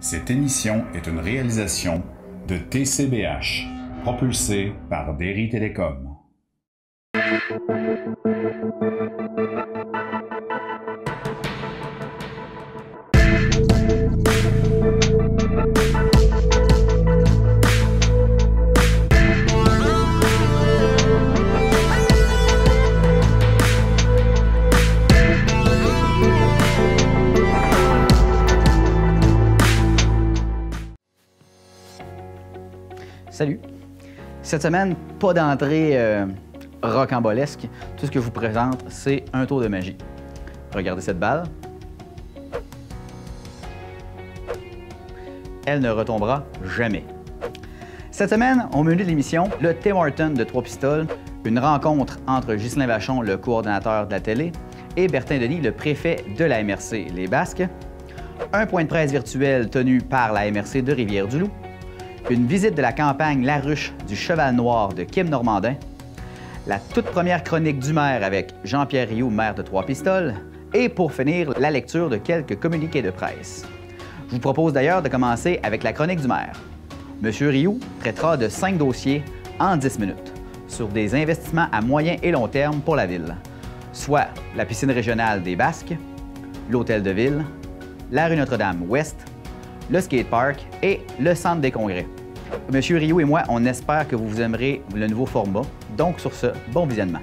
Cette émission est une réalisation de TCBH, propulsée par Derry Télécom. Salut! Cette semaine, pas d'entrée rocambolesque. Tout ce que je vous présente, c'est un tour de magie. Regardez cette balle. Elle ne retombera jamais. Cette semaine, au menu de l'émission, le Tim Hortons de Trois-Pistoles, une rencontre entre Ghislain Vachon, le coordonnateur de la télé, et Bertin Denis, le préfet de la MRC Les Basques, un point de presse virtuel tenu par la MRC de Rivière-du-Loup, une visite de la campagne La Ruche du Cheval Noir de Kim Normandin, la toute première chronique du maire avec Jean-Pierre Rioux, maire de Trois-Pistoles, et pour finir, la lecture de quelques communiqués de presse. Je vous propose d'ailleurs de commencer avec la chronique du maire. Monsieur Rioux traitera de 5 dossiers en 10 minutes sur des investissements à moyen et long terme pour la ville, soit la piscine régionale des Basques, l'hôtel de ville, la rue Notre-Dame-Ouest, le skatepark et le centre des congrès. Monsieur Rioux et moi, on espère que vous aimerez le nouveau format. Donc sur ce, bon visionnement.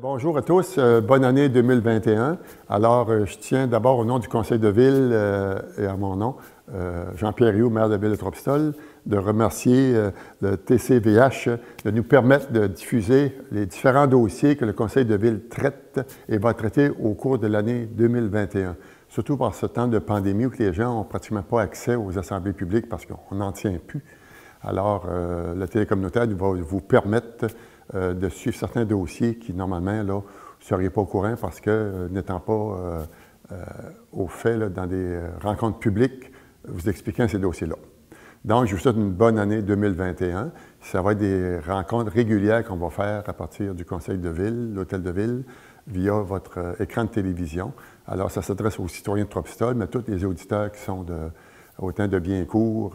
Bonjour à tous, bonne année 2021. Alors, je tiens d'abord au nom du conseil de ville et à mon nom, Jean-Pierre Rioux, maire de la ville de Trois-Pistoles, de remercier le TCVH de nous permettre de diffuser les différents dossiers que le conseil de ville traite et va traiter au cours de l'année 2021. Surtout par ce temps de pandémie où les gens n'ont pratiquement pas accès aux assemblées publiques parce qu'on n'en tient plus. Alors, la télé communautaire va vous permettre de suivre certains dossiers qui, normalement, là, vous ne seriez pas au courant parce que, n'étant pas au fait là, dans des rencontres publiques, vous expliquant ces dossiers-là. Donc, je vous souhaite une bonne année 2021. Ça va être des rencontres régulières qu'on va faire à partir du conseil de ville, l'hôtel de ville, via votre écran de télévision. Alors, ça s'adresse aux citoyens de Trois-Pistoles, mais à tous les auditeurs qui sont autant de Biencourt,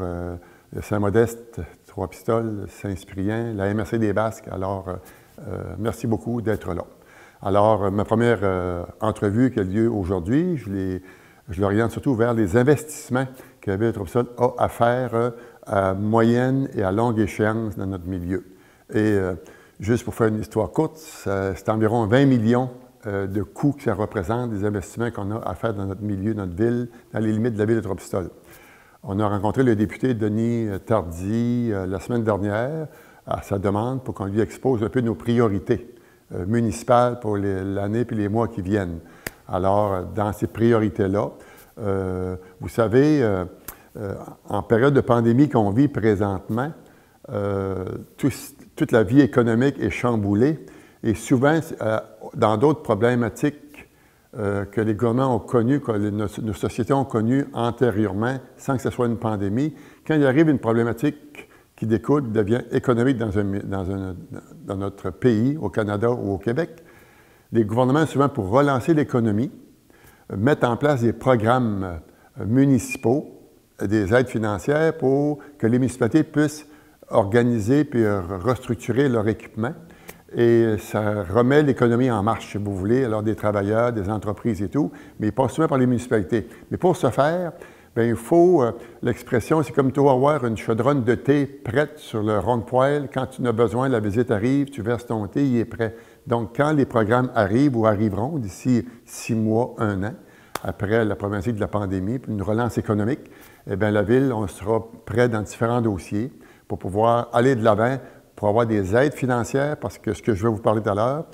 Saint-Modeste, Trois-Pistoles, Saint-Cyprien, la MRC des Basques. Alors, merci beaucoup d'être là. Alors, ma première entrevue qui a lieu aujourd'hui, je l'oriente surtout vers les investissements que la ville de Trois-Pistoles a à faire à moyenne et à longue échéance dans notre milieu. Et juste pour faire une histoire courte, c'est environ 20 millions de coûts que ça représente, des investissements qu'on a à faire dans notre milieu, notre ville, dans les limites de la ville de Trois-Pistoles. On a rencontré le député Denis Tardy la semaine dernière à sa demande pour qu'on lui expose un peu nos priorités municipales pour l'année et les mois qui viennent. Alors, dans ces priorités-là, vous savez, en période de pandémie qu'on vit présentement, toute la vie économique est chamboulée et souvent, dans d'autres problématiques que les gouvernements ont connues, que nos sociétés ont connues antérieurement, sans que ce soit une pandémie, quand il arrive une problématique qui découle, devient économique dans notre pays, au Canada ou au Québec, les gouvernements, souvent pour relancer l'économie, mettent en place des programmes municipaux, des aides financières pour que les municipalités puissent organiser puis restructurer leur équipement. Et ça remet l'économie en marche, si vous voulez, alors des travailleurs, des entreprises et tout, mais pas souvent par les municipalités. Mais pour ce faire, bien, il faut, l'expression, c'est comme toi avoir une chaudronne de thé prête sur le rond de poêle. Quand tu en as besoin, la visite arrive, tu verses ton thé, il est prêt. Donc, quand les programmes arrivent ou arriveront d'ici 6 mois, 1 an, après la problématique de la pandémie, puis une relance économique, eh bien, la ville, on sera prêt dans différents dossiers pour pouvoir aller de l'avant, pour avoir des aides financières, parce que ce que je vais vous parler tout à l'heure,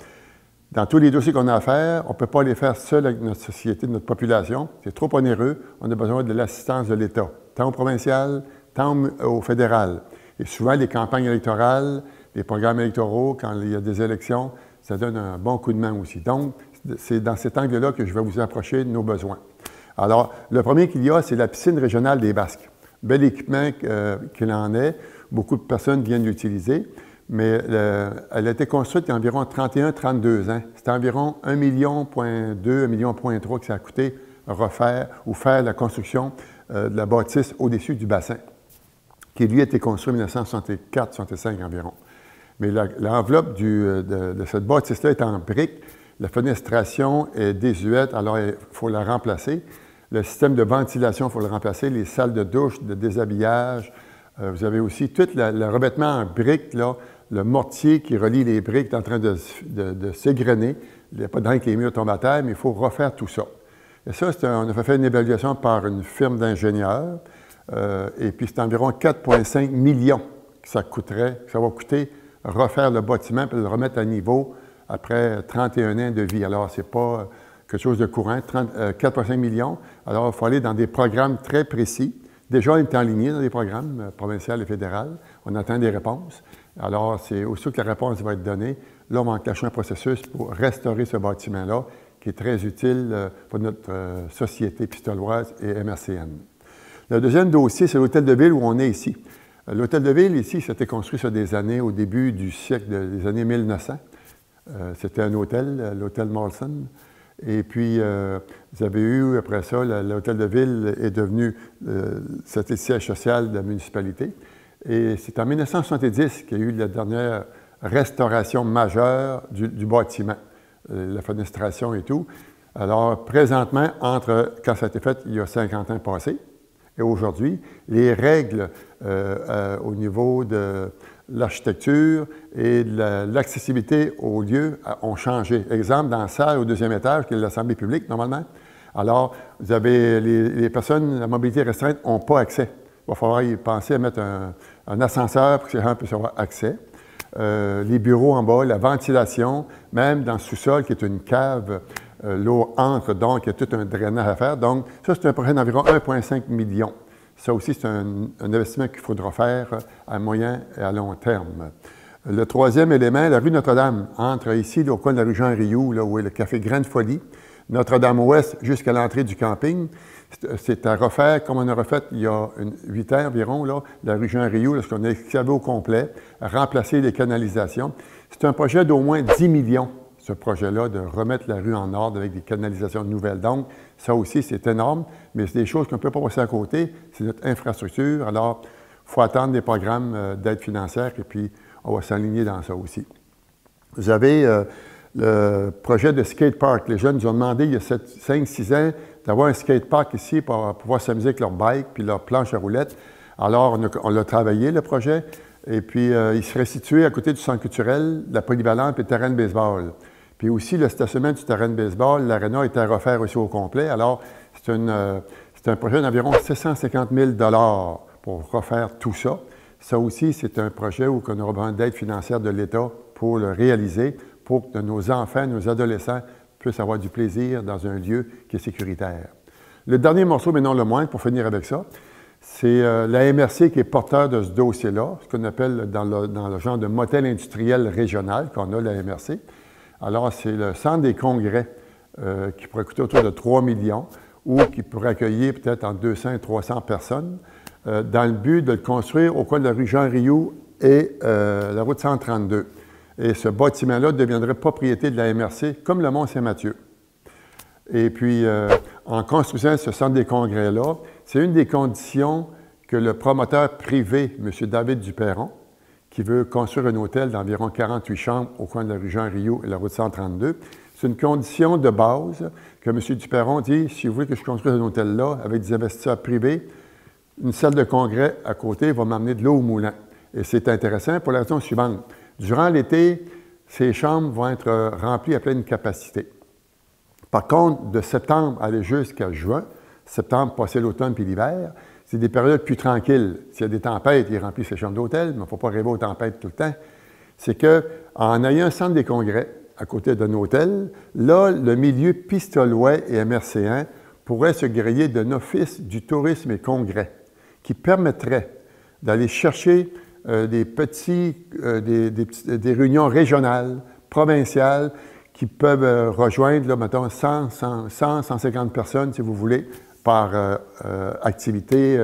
dans tous les dossiers qu'on a à faire, on ne peut pas les faire seul avec notre société, notre population. C'est trop onéreux. On a besoin de l'assistance de l'État, tant au provincial, tant au fédéral. Et souvent, les campagnes électorales, les programmes électoraux, quand il y a des élections, ça donne un bon coup de main aussi. Donc, c'est dans cet angle-là que je vais vous approcher de nos besoins. Alors, le premier qu'il y a, c'est la piscine régionale des Basques. Bel équipement qu'il en est. beaucoup de personnes viennent l'utiliser, mais elle a été construite il y a environ 31-32 ans. C'était environ 1,2 million, 1,3 million que ça a coûté refaire ou faire la construction de la bâtisse au-dessus du bassin, qui lui a été construit en 1964-65 environ. Mais l'enveloppe de cette bâtisse-là est en briques. La fenestration est désuète, alors il faut la remplacer. Le système de ventilation, il faut le remplacer. Les salles de douche, de déshabillage. Vous avez aussi tout le revêtement en briques, là, le mortier qui relie les briques est en train de s'égrener. Il n'y a pas de rien que les murs tombent à terre, mais il faut refaire tout ça. Et ça, on a fait une évaluation par une firme d'ingénieurs. Et puis, c'est environ 4,5 millions que ça va coûter refaire le bâtiment et le remettre à niveau après 31 ans de vie. Alors, ce n'est pas quelque chose de courant, 4,5 millions. Alors, il faut aller dans des programmes très précis. Déjà, on est enligné dans des programmes provinciaux et fédéraux. On attend des réponses. Alors, c'est aussitôt que la réponse va être donnée, là, on va enclencher un processus pour restaurer ce bâtiment-là, qui est très utile pour notre société pistoloise et MRCN. Le deuxième dossier, c'est l'hôtel de ville où on est ici. L'hôtel de ville, ici, c'était construit sur des années, au début du siècle, des années 1900. C'était un hôtel, l'hôtel Molson. Et puis, vous avez eu, après ça, l'hôtel de ville est devenu, c'était le siège social de la municipalité. Et c'est en 1970 qu'il y a eu la dernière restauration majeure du bâtiment, la fenestration et tout. Alors, présentement, quand ça a été fait il y a 50 ans passés, et aujourd'hui, les règles au niveau de l'architecture et de l'accessibilité aux lieux ont changé. Exemple, dans la salle au deuxième étage, qui est l'Assemblée publique, normalement. Alors, vous avez les personnes à mobilité restreinte n'ont pas accès. Il va falloir y penser à mettre un ascenseur pour que les gens puissent avoir accès. Les bureaux en bas, la ventilation, même dans le sous-sol, qui est une cave, l'eau entre, donc il y a tout un drainage à faire. Donc, ça, c'est un projet d'environ 1,5 million. Ça aussi, c'est un investissement qu'il faudra faire à moyen et à long terme. Le troisième élément, la rue Notre-Dame, entre ici, au coin de la rue Jean-Rioux, là où est le café Grande Folie, Notre-Dame-Ouest jusqu'à l'entrée du camping. C'est à refaire, comme on a refait il y a 8 ans environ, là, la rue Jean-Rioux, lorsqu'on a excavé au complet, remplacer les canalisations. C'est un projet d'au moins 10 millions, ce projet-là, de remettre la rue en ordre avec des canalisations nouvelles. Donc, ça aussi, c'est énorme, mais c'est des choses qu'on ne peut pas passer à côté. C'est notre infrastructure. Alors, il faut attendre des programmes d'aide financière et puis on va s'aligner dans ça aussi. Vous avez le projet de skatepark. Les jeunes nous ont demandé il y a 5-6 ans d'avoir un skatepark ici pour pouvoir s'amuser avec leur bike puis leur planche à roulettes. Alors, on l'a travaillé, le projet, et puis il serait situé à côté du centre culturel, de la polyvalente et le terrain de baseball. Puis aussi, le stationnement du terrain de baseball, l'aréna est à refaire aussi au complet. Alors, c'est un projet d'environ 650 000 $ pour refaire tout ça. Ça aussi, c'est un projet où on aura besoin d'aide financière de l'État pour le réaliser, pour que nos enfants, nos adolescents puissent avoir du plaisir dans un lieu qui est sécuritaire. Le dernier morceau, mais non le moindre, pour finir avec ça, c'est la MRC qui est porteur de ce dossier-là, ce qu'on appelle dans le genre de motel industriel régional qu'on a, la MRC. Alors, c'est le centre des congrès qui pourrait coûter autour de 3 millions ou qui pourrait accueillir peut-être entre 200 et 300 personnes dans le but de le construire au coin de la rue Jean-Rioux et la route 132. Et ce bâtiment-là deviendrait propriété de la MRC, comme le Mont-Saint-Mathieu. Et puis, en construisant ce centre des congrès-là, c'est une des conditions que le promoteur privé, M. David Duperron, qui veut construire un hôtel d'environ 48 chambres au coin de la rue Jean-Rioux et la route 132, c'est une condition de base que M. Duperron dit, si vous voulez que je construise un hôtel là, avec des investisseurs privés, une salle de congrès à côté va m'amener de l'eau au moulin. Et c'est intéressant pour la raison suivante. Durant l'été, ces chambres vont être remplies à pleine capacité. Par contre, de septembre à aller jusqu'à juin, septembre, passer l'automne puis l'hiver, c'est des périodes plus tranquilles. S'il y a des tempêtes, il remplit ses chambres d'hôtel, mais il ne faut pas rêver aux tempêtes tout le temps. C'est qu'en ayant un centre des congrès à côté d'un hôtel, là, le milieu pistolois et MRC1 pourrait se griller d'un office du tourisme et congrès qui permettrait d'aller chercher des réunions régionales, provinciales, qui peuvent rejoindre, là, mettons, 150 personnes, si vous voulez, par activité,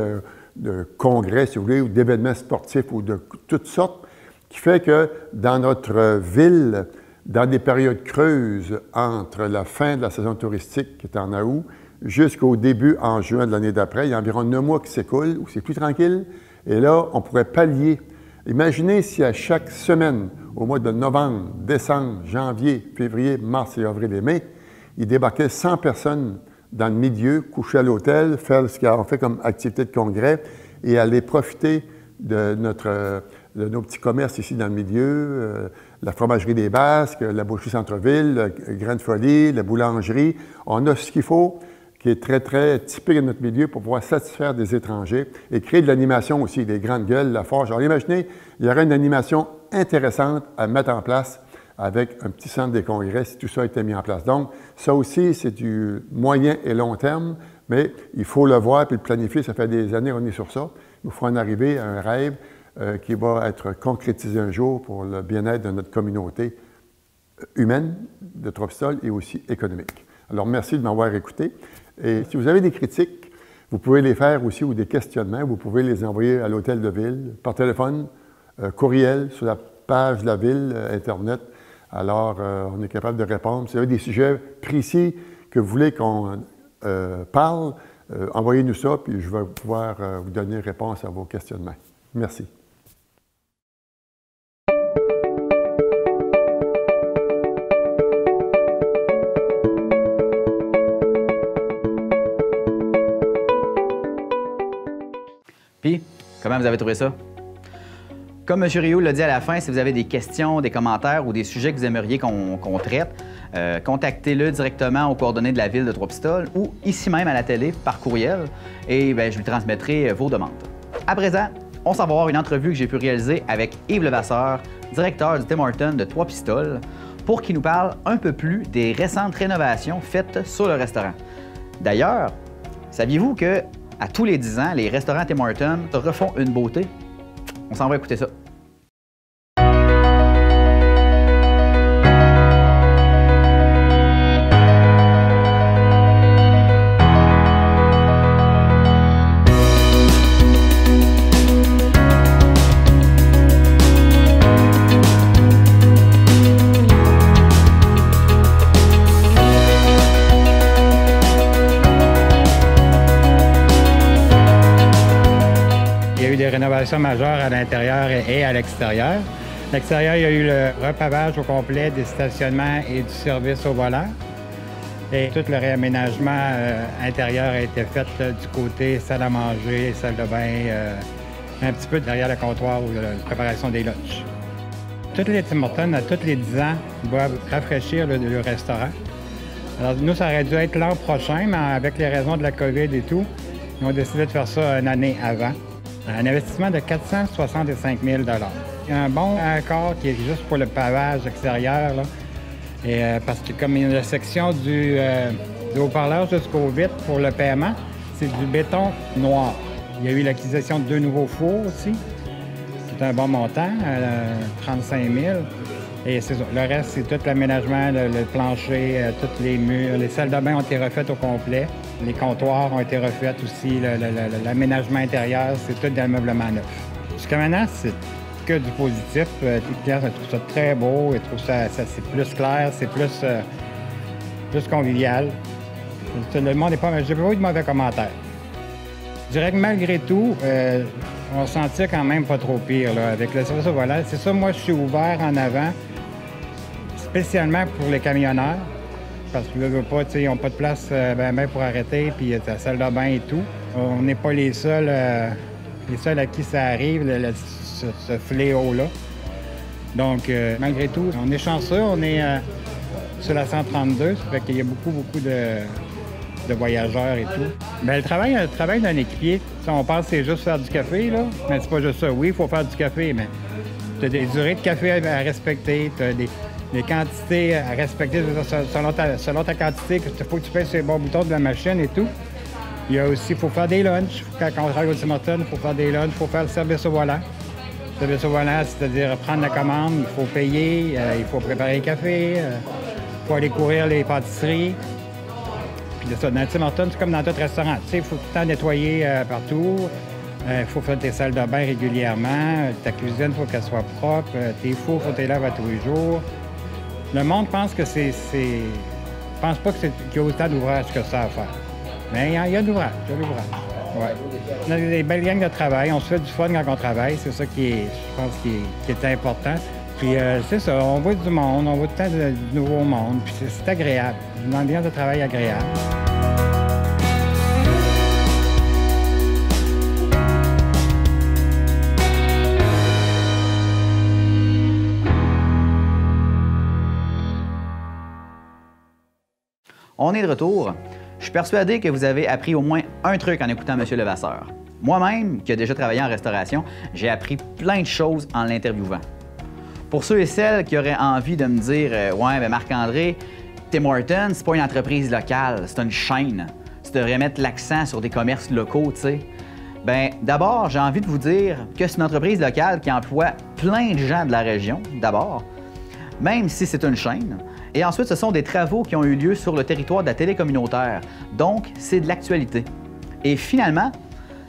congrès, si vous voulez, ou d'événements sportifs ou de toutes sortes, qui fait que dans notre ville, dans des périodes creuses entre la fin de la saison touristique, qui est en août, jusqu'au début en juin de l'année d'après, il y a environ 9 mois qui s'écoulent, où c'est plus tranquille, et là, on pourrait pallier. Imaginez si à chaque semaine, au mois de novembre, décembre, janvier, février, mars et avril et mai, il débarquait 100 personnes dans le milieu, coucher à l'hôtel, faire ce qu'on fait comme activité de congrès et aller profiter de nos petits commerces ici dans le milieu, la fromagerie des Basques, la boucherie Centre-Ville, Graine Folie, la boulangerie. On a ce qu'il faut, qui est très, très typique de notre milieu pour pouvoir satisfaire des étrangers et créer de l'animation aussi, des grandes gueules, la forge. Alors imaginez, il y aurait une animation intéressante à mettre en place avec un petit centre des congrès si tout ça était mis en place. Donc, ça aussi, c'est du moyen et long terme, mais il faut le voir puis le planifier. Ça fait des années qu'on est sur ça. Il faut en arriver à un rêve qui va être concrétisé un jour pour le bien-être de notre communauté humaine de Trois-Pistoles et aussi économique. Alors, merci de m'avoir écouté. Et si vous avez des critiques, vous pouvez les faire aussi ou des questionnements. Vous pouvez les envoyer à l'Hôtel de Ville, par téléphone, courriel, sur la page de la Ville, Internet. Alors, on est capable de répondre. Si vous avez des sujets précis que vous voulez qu'on parle, envoyez-nous ça, puis je vais pouvoir vous donner réponse à vos questionnements. Merci. Puis, comment vous avez trouvé ça? Comme M. Rioux l'a dit à la fin, si vous avez des questions, des commentaires ou des sujets que vous aimeriez qu'on traite, contactez-le directement aux coordonnées de la Ville de Trois-Pistoles ou ici même à la télé par courriel et bien, je lui transmettrai vos demandes. À présent, on s'en va voir une entrevue que j'ai pu réaliser avec Yves Levasseur, directeur du Tim Hortons de Trois-Pistoles, pour qu'il nous parle un peu plus des récentes rénovations faites sur le restaurant. D'ailleurs, saviez-vous que à tous les 10 ans, les restaurants Tim Hortons refont une beauté? On s'en va écouter ça. Rénovation majeure à l'intérieur et à l'extérieur. À l'extérieur, il y a eu le repavage au complet des stationnements et du service au volant. Et tout le réaménagement intérieur a été fait du côté salle à manger, salle de bain, un petit peu derrière le comptoir ou la préparation des lunchs. Toutes les Tim Hortons, à tous les 10 ans, doivent rafraîchir le restaurant. Alors nous, ça aurait dû être l'an prochain, mais avec les raisons de la COVID et tout, ils ont décidé de faire ça une année avant. Un investissement de 465 000 $. Il y a un bon accord qui est juste pour le pavage extérieur, là. Et, parce que comme il y a la section du haut-parleur jusqu'au vitre pour le paiement, c'est du béton noir. Il y a eu l'acquisition de 2 nouveaux fours aussi. C'est un bon montant, 35 000 $. Et le reste, c'est tout l'aménagement, le plancher, tous les murs. Les salles de bain ont été refaites au complet. Les comptoirs ont été refaits aussi. L'aménagement intérieur, c'est tout d'ameublement neuf. Jusqu'à maintenant, c'est que du positif. Les clients trouvent ça très beau. Ils trouvent ça c'est plus clair, c'est plus convivial. Le monde n'est pas... J'ai pas eu de mauvais commentaires. Je dirais que malgré tout, on se sentait quand même pas trop pire là, avec le service au volant. C'est ça, moi, je suis ouvert en avant, spécialement pour les camionneurs, parce qu'ils ne veulent pas, ils n'ont pas de place pour arrêter, puis la salle de bain et tout. On n'est pas les seuls à qui ça arrive, ce fléau-là. Donc, malgré tout, on est chanceux, on est sur la 132, ça fait qu'il y a beaucoup de voyageurs et tout. Bien, le travail d'un équipier, on pense que c'est juste faire du café, là, mais c'est pas juste ça. Oui, il faut faire du café, mais tu as des durées de café à respecter, tu as des quantités à respecter selon ta quantité, il faut que tu pèses sur les bons boutons de la machine et tout. Il y a aussi, il faut faire des lunchs. Quand on travaille au Tim Hortons, il faut faire des lunchs, il faut faire le service au volant. Le service au volant, c'est-à-dire prendre la commande, il faut payer, il faut préparer le café, il faut aller courir les pâtisseries. Puis ça, dans le Tim Hortons, c'est comme dans tout restaurant. Il faut tout le temps nettoyer partout. Il faut faire tes salles de bain régulièrement. Ta cuisine, il faut qu'elle soit propre. Tes fours, il faut que tu les laves à tous les jours. Le monde pense que pense pas qu'il y a autant d'ouvrages que ça à faire. Mais il y a de l'ouvrage, Ouais. On a des belles gangs de travail. On se fait du fun quand on travaille. C'est ça je pense, qui est important. Puis c'est ça, on voit du monde, on voit tout le temps du nouveau monde. Puis c'est agréable. Une ambiance de travail agréable. On est de retour. Je suis persuadé que vous avez appris au moins un truc en écoutant M. Levasseur. Moi-même, qui ai déjà travaillé en restauration, j'ai appris plein de choses en l'interviewant. Pour ceux et celles qui auraient envie de me dire « Ouais, ben Marc-André, Tim Hortons, c'est pas une entreprise locale, c'est une chaîne. Tu devrais mettre l'accent sur des commerces locaux, tu sais. » Bien, d'abord, j'ai envie de vous dire que c'est une entreprise locale qui emploie plein de gens de la région, d'abord, même si c'est une chaîne. Et ensuite, ce sont des travaux qui ont eu lieu sur le territoire de la télé communautaire. Donc, c'est de l'actualité. Et finalement,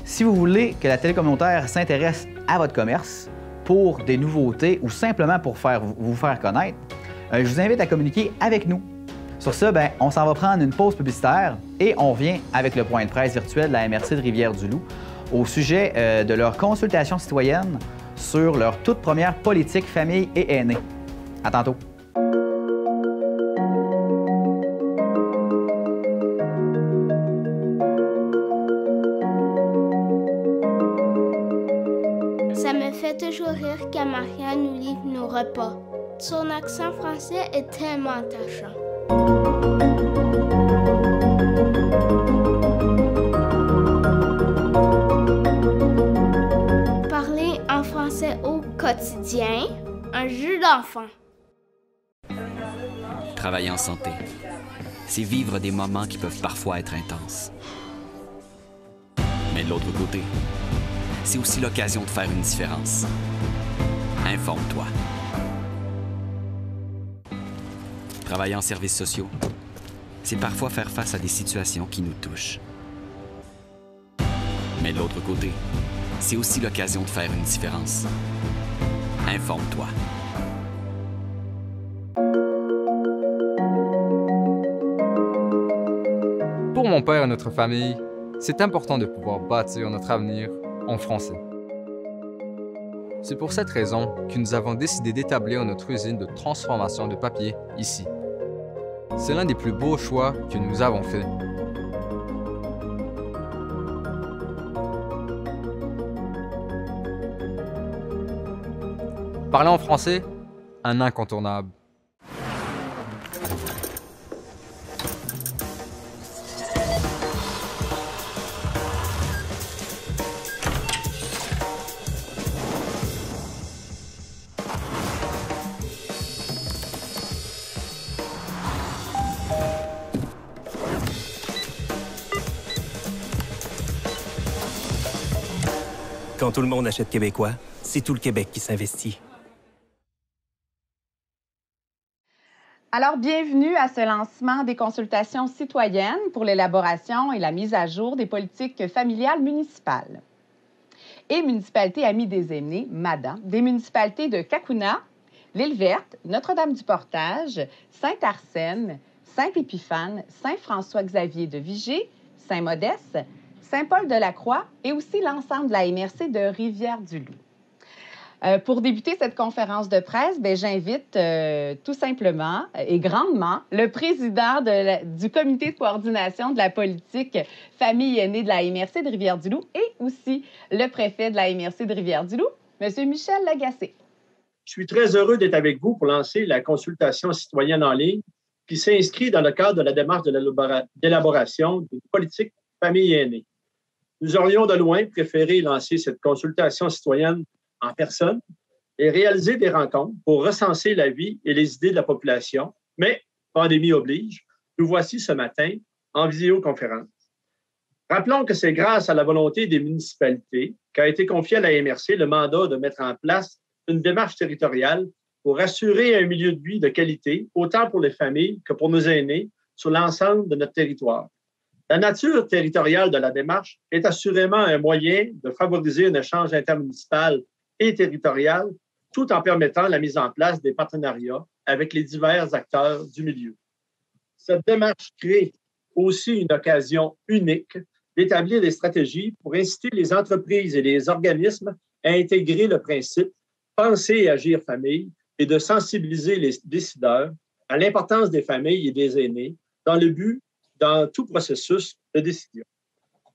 si vous voulez que la télé communautaire s'intéresse à votre commerce pour des nouveautés ou simplement pour vous faire connaître, je vous invite à communiquer avec nous. Sur ce, ben, on s'en va prendre une pause publicitaire et on revient avec le point de presse virtuel de la MRC de Rivière-du-Loup au sujet de leur consultation citoyenne sur leur toute première politique famille et aînés. À tantôt. Ça me fait toujours rire quand Maria nous livre nos repas. Son accent français est tellement attachant. Parler en français au quotidien, un jeu d'enfant. Travailler en santé, c'est vivre des moments qui peuvent parfois être intenses. Mais de l'autre côté, c'est aussi l'occasion de faire une différence. Informe-toi. Travailler en services sociaux, c'est parfois faire face à des situations qui nous touchent. Mais de l'autre côté, c'est aussi l'occasion de faire une différence. Informe-toi. Pour mon père et notre famille, c'est important de pouvoir bâtir notre avenir en français. C'est pour cette raison que nous avons décidé d'établir notre usine de transformation de papier ici. C'est l'un des plus beaux choix que nous avons fait. Parler en français, un incontournable. Quand tout le monde achète québécois, c'est tout le Québec qui s'investit. Alors, bienvenue à ce lancement des consultations citoyennes pour l'élaboration et la mise à jour des politiques familiales municipales. Et Municipalité Amie des Aînés, MADA, des municipalités de Cacouna, L'Île-Verte, Notre-Dame-du-Portage, Saint-Arsène, Saint-Épiphane, Saint-François-Xavier de Vigée, Saint-Modeste, Saint-Paul-de-la-Croix et aussi l'ensemble de la MRC de Rivière-du-Loup. Pour débuter cette conférence de presse, j'invite tout simplement et grandement le président du comité de coordination de la politique famille et aînés de la MRC de Rivière-du-Loup et aussi le préfet de la MRC de Rivière-du-Loup, M. Michel Lagacé. Je suis très heureux d'être avec vous pour lancer la consultation citoyenne en ligne qui s'inscrit dans le cadre de la démarche d'élaboration d'une politique famille et aînés. Nous aurions de loin préféré lancer cette consultation citoyenne en personne et réaliser des rencontres pour recenser la vie et les idées de la population, mais pandémie oblige, nous voici ce matin en visioconférence. Rappelons que c'est grâce à la volonté des municipalités qu'a été confié à la MRC le mandat de mettre en place une démarche territoriale pour assurer un milieu de vie de qualité, autant pour les familles que pour nos aînés, sur l'ensemble de notre territoire. La nature territoriale de la démarche est assurément un moyen de favoriser un échange intermunicipal et territorial, tout en permettant la mise en place des partenariats avec les divers acteurs du milieu. Cette démarche crée aussi une occasion unique d'établir des stratégies pour inciter les entreprises et les organismes à intégrer le principe « penser et agir famille » et de sensibiliser les décideurs à l'importance des familles et des aînés dans tout processus de décision.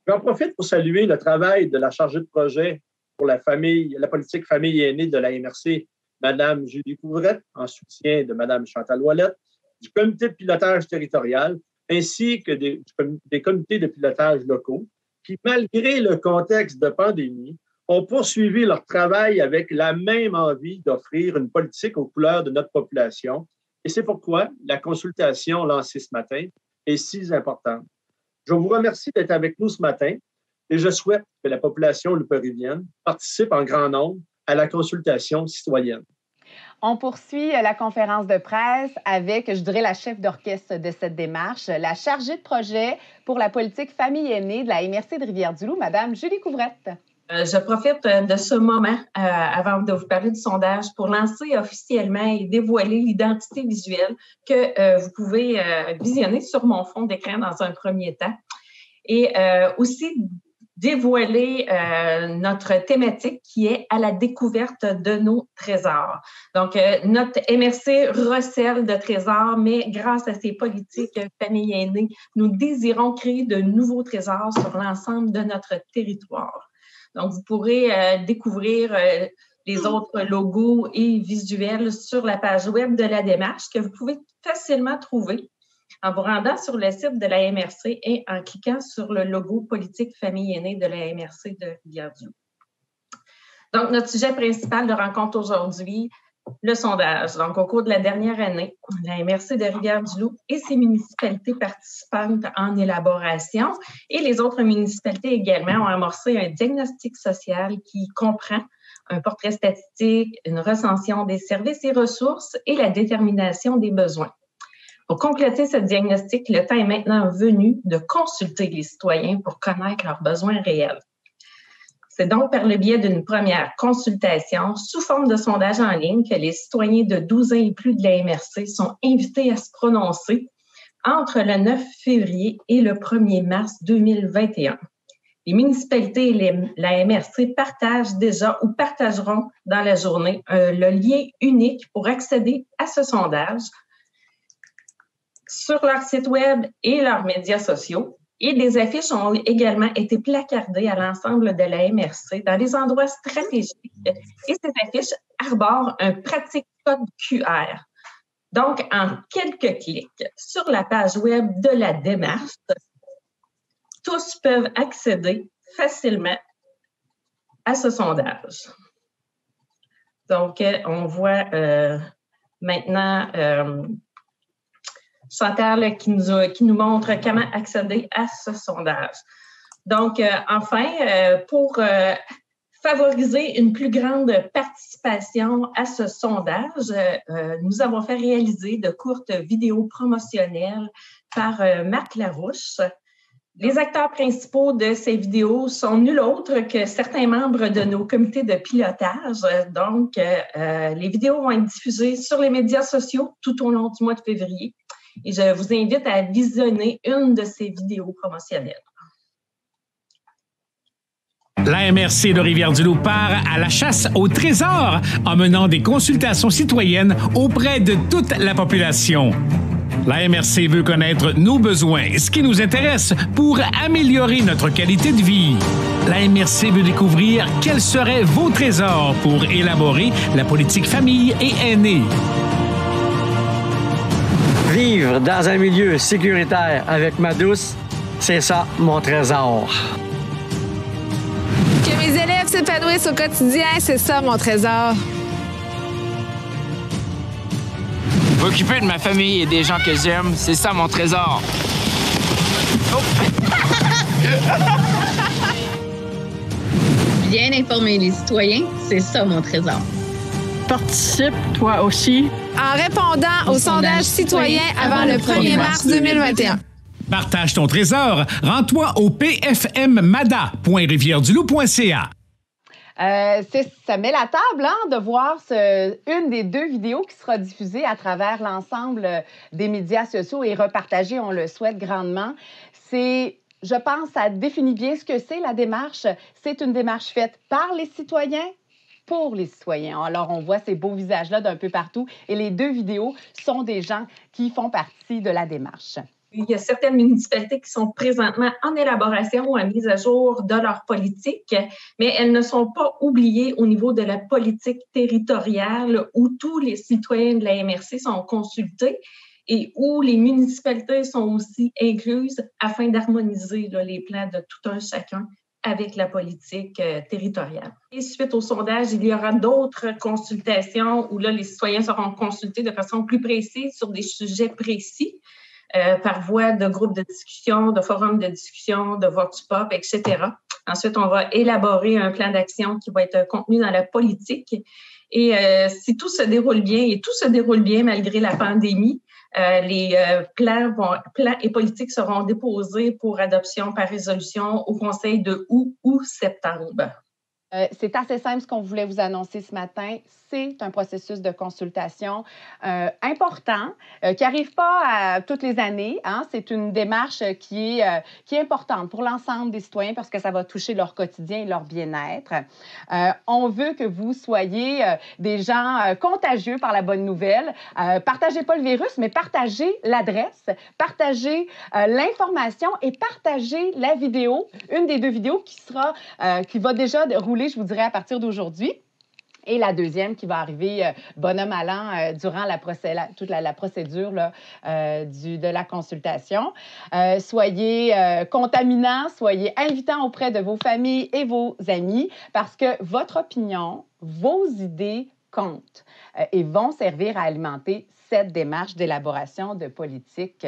J'en profite pour saluer le travail de la chargée de projet pour la politique famille et aînés de la MRC, Mme Julie Couvrette, en soutien de Mme Chantal Ouellette, du comité de pilotage territorial, ainsi que des comités de pilotage locaux, qui, malgré le contexte de pandémie, ont poursuivi leur travail avec la même envie d'offrir une politique aux couleurs de notre population. Et c'est pourquoi la consultation lancée ce matin est si importante. Je vous remercie d'être avec nous ce matin et je souhaite que la population loup-périvienne participe en grand nombre à la consultation citoyenne. On poursuit la conférence de presse avec, je dirais, la chef d'orchestre de cette démarche, la chargée de projet pour la politique famille aînée de la MRC de Rivière-du-Loup, Mme Julie Couvrette. Je profite de ce moment, avant de vous parler du sondage, pour lancer officiellement et dévoiler l'identité visuelle que vous pouvez visionner sur mon fond d'écran dans un premier temps. Et aussi dévoiler notre thématique qui est à la découverte de nos trésors. Donc, notre MRC recèle de trésors, mais grâce à ces politiques famille aînée, nous désirons créer de nouveaux trésors sur l'ensemble de notre territoire. Donc, vous pourrez découvrir les autres logos et visuels sur la page web de la démarche que vous pouvez facilement trouver en vous rendant sur le site de la MRC et en cliquant sur le logo politique famille aînée de la MRC de Rivière-du-Loup. Donc, notre sujet principal de rencontre aujourd'hui, le sondage. Donc, au cours de la dernière année, la MRC de Rivière-du-Loup et ses municipalités participantes en élaboration et les autres municipalités également ont amorcé un diagnostic social qui comprend un portrait statistique, une recension des services et ressources et la détermination des besoins. Pour compléter ce diagnostic, le temps est maintenant venu de consulter les citoyens pour connaître leurs besoins réels. C'est donc par le biais d'une première consultation sous forme de sondage en ligne que les citoyens de 12 ans et plus de la MRC sont invités à se prononcer entre le 9 février et le 1er mars 2021. Les municipalités et la MRC partagent déjà ou partageront dans la journée le lien unique pour accéder à ce sondage sur leur site web et leurs médias sociaux. Et des affiches ont également été placardées à l'ensemble de la MRC dans des endroits stratégiques. Et ces affiches arborent un pratique code QR. Donc, en quelques clics sur la page web de la démarche, tous peuvent accéder facilement à ce sondage. Donc, on voit maintenant Chantal qui nous montre comment accéder à ce sondage. Donc, enfin, pour favoriser une plus grande participation à ce sondage, nous avons fait réaliser de courtes vidéos promotionnelles par Marc Larouche. Les acteurs principaux de ces vidéos sont nul autre que certains membres de nos comités de pilotage. Donc, les vidéos vont être diffusées sur les médias sociaux tout au long du mois de février. Et je vous invite à visionner une de ces vidéos promotionnelles. La MRC de Rivière-du-Loup part à la chasse au trésor en menant des consultations citoyennes auprès de toute la population. La MRC veut connaître nos besoins, ce qui nous intéresse pour améliorer notre qualité de vie. La MRC veut découvrir quels seraient vos trésors pour élaborer la politique famille et aînée. Vivre dans un milieu sécuritaire avec ma douce, c'est ça mon trésor. Que mes élèves s'épanouissent au quotidien, c'est ça mon trésor. M'occuper de ma famille et des gens que j'aime, c'est ça mon trésor. Oh. Bien informer les citoyens, c'est ça mon trésor. Participe, toi aussi. En répondant au sondage citoyen avant le 1er mars 2021. Partage ton trésor. Rends-toi au pfmmada.riviereduloup.ca. Ça met la table de voir une des deux vidéos qui sera diffusée à travers l'ensemble des médias sociaux et repartagée, on le souhaite grandement. Je pense, ça définit bien ce que c'est la démarche. C'est une démarche faite par les citoyens, pour les citoyens. Alors, on voit ces beaux visages-là d'un peu partout et les deux vidéos sont des gens qui font partie de la démarche. Il y a certaines municipalités qui sont présentement en élaboration ou en mise à jour de leur politique, mais elles ne sont pas oubliées au niveau de la politique territoriale où tous les citoyens de la MRC sont consultés et où les municipalités sont aussi incluses afin d'harmoniser les plans de tout un chacun avec la politique territoriale. Et suite au sondage, il y aura d'autres consultations où là, les citoyens seront consultés de façon plus précise sur des sujets précis par voie de groupes de discussion, de forums de discussion, de vox pop, etc. Ensuite, on va élaborer un plan d'action qui va être contenu dans la politique. Et si tout se déroule bien, et tout se déroule bien malgré la pandémie, les plans et politiques seront déposés pour adoption par résolution au Conseil de août ou septembre. C'est assez simple ce qu'on voulait vous annoncer ce matin. C'est un processus de consultation important qui n'arrive pas toutes les années. C'est une démarche qui est importante pour l'ensemble des citoyens parce que ça va toucher leur quotidien et leur bien-être. On veut que vous soyez des gens contagieux par la bonne nouvelle. Partagez pas le virus, mais partagez l'adresse, partagez l'information et partagez la vidéo, une des deux vidéos qui va déjà rouler, je vous dirais, à partir d'aujourd'hui. Et la deuxième qui va arriver bonhomme à l'an durant toute la procédure de la consultation. Soyez contaminants, soyez invitants auprès de vos familles et vos amis parce que votre opinion, vos idées comptent et vont servir à alimenter cette démarche d'élaboration de politique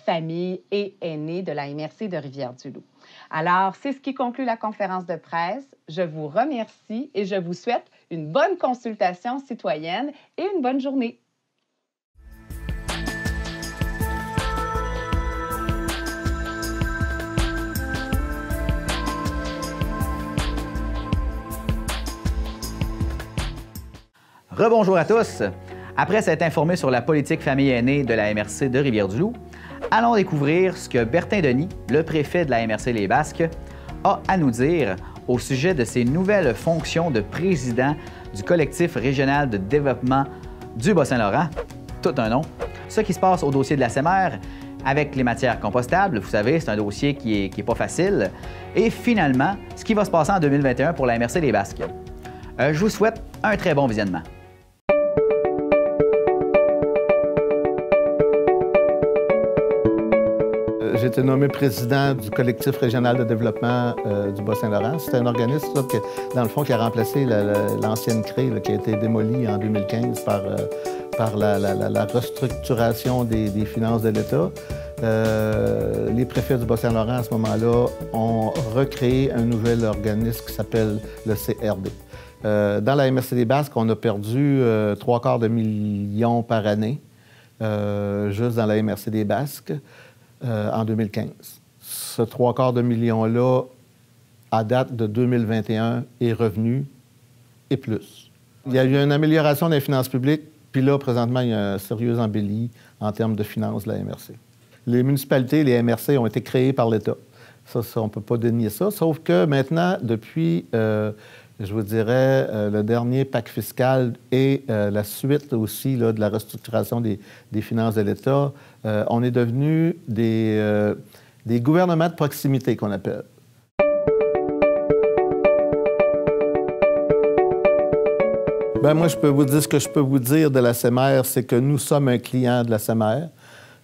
famille et aînés de la MRC de Rivière-du-Loup. Alors, c'est ce qui conclut la conférence de presse. Je vous remercie et je vous souhaite une bonne consultation citoyenne et une bonne journée. Rebonjour à tous. Après s'être informé sur la politique famille aînée de la MRC de Rivière-du-Loup, allons découvrir ce que Bertin Denis, le préfet de la MRC Les Basques, a à nous dire au sujet de ses nouvelles fonctions de président du collectif régional de développement du Bas-Saint-Laurent, tout un nom, ce qui se passe au dossier de la SEMER avec les matières compostables. Vous savez, c'est un dossier qui est pas facile. Et finalement, ce qui va se passer en 2021 pour la MRC Les Basques. Je vous souhaite un très bon visionnement. J'ai été nommé président du collectif régional de développement du Bas-Saint-Laurent. C'est un organisme là, dans le fond, qui a remplacé l'ancienne CRE qui a été démolie en 2015 par la restructuration des finances de l'État. Les préfets du Bas-Saint-Laurent, à ce moment-là, ont recréé un nouvel organisme qui s'appelle le CRD. Dans la MRC des Basques, on a perdu 3/4 million par année, juste dans la MRC des Basques. En 2015. Ce 3/4 million-là, à date de 2021, est revenu et plus. Il y a eu une amélioration des finances publiques, puis là, présentement, il y a un sérieux embelli en termes de finances de la MRC. Les municipalités, les MRC ont été créées par l'État. Ça, on ne peut pas dénier ça, sauf que maintenant, depuis, je vous dirais, le dernier pacte fiscal et la suite aussi là, de la restructuration des finances de l'État, on est devenu des gouvernements de proximité qu'on appelle. Bien, moi, je peux vous dire ce que je peux vous dire de la SEMER, c'est que nous sommes un client de la SEMER.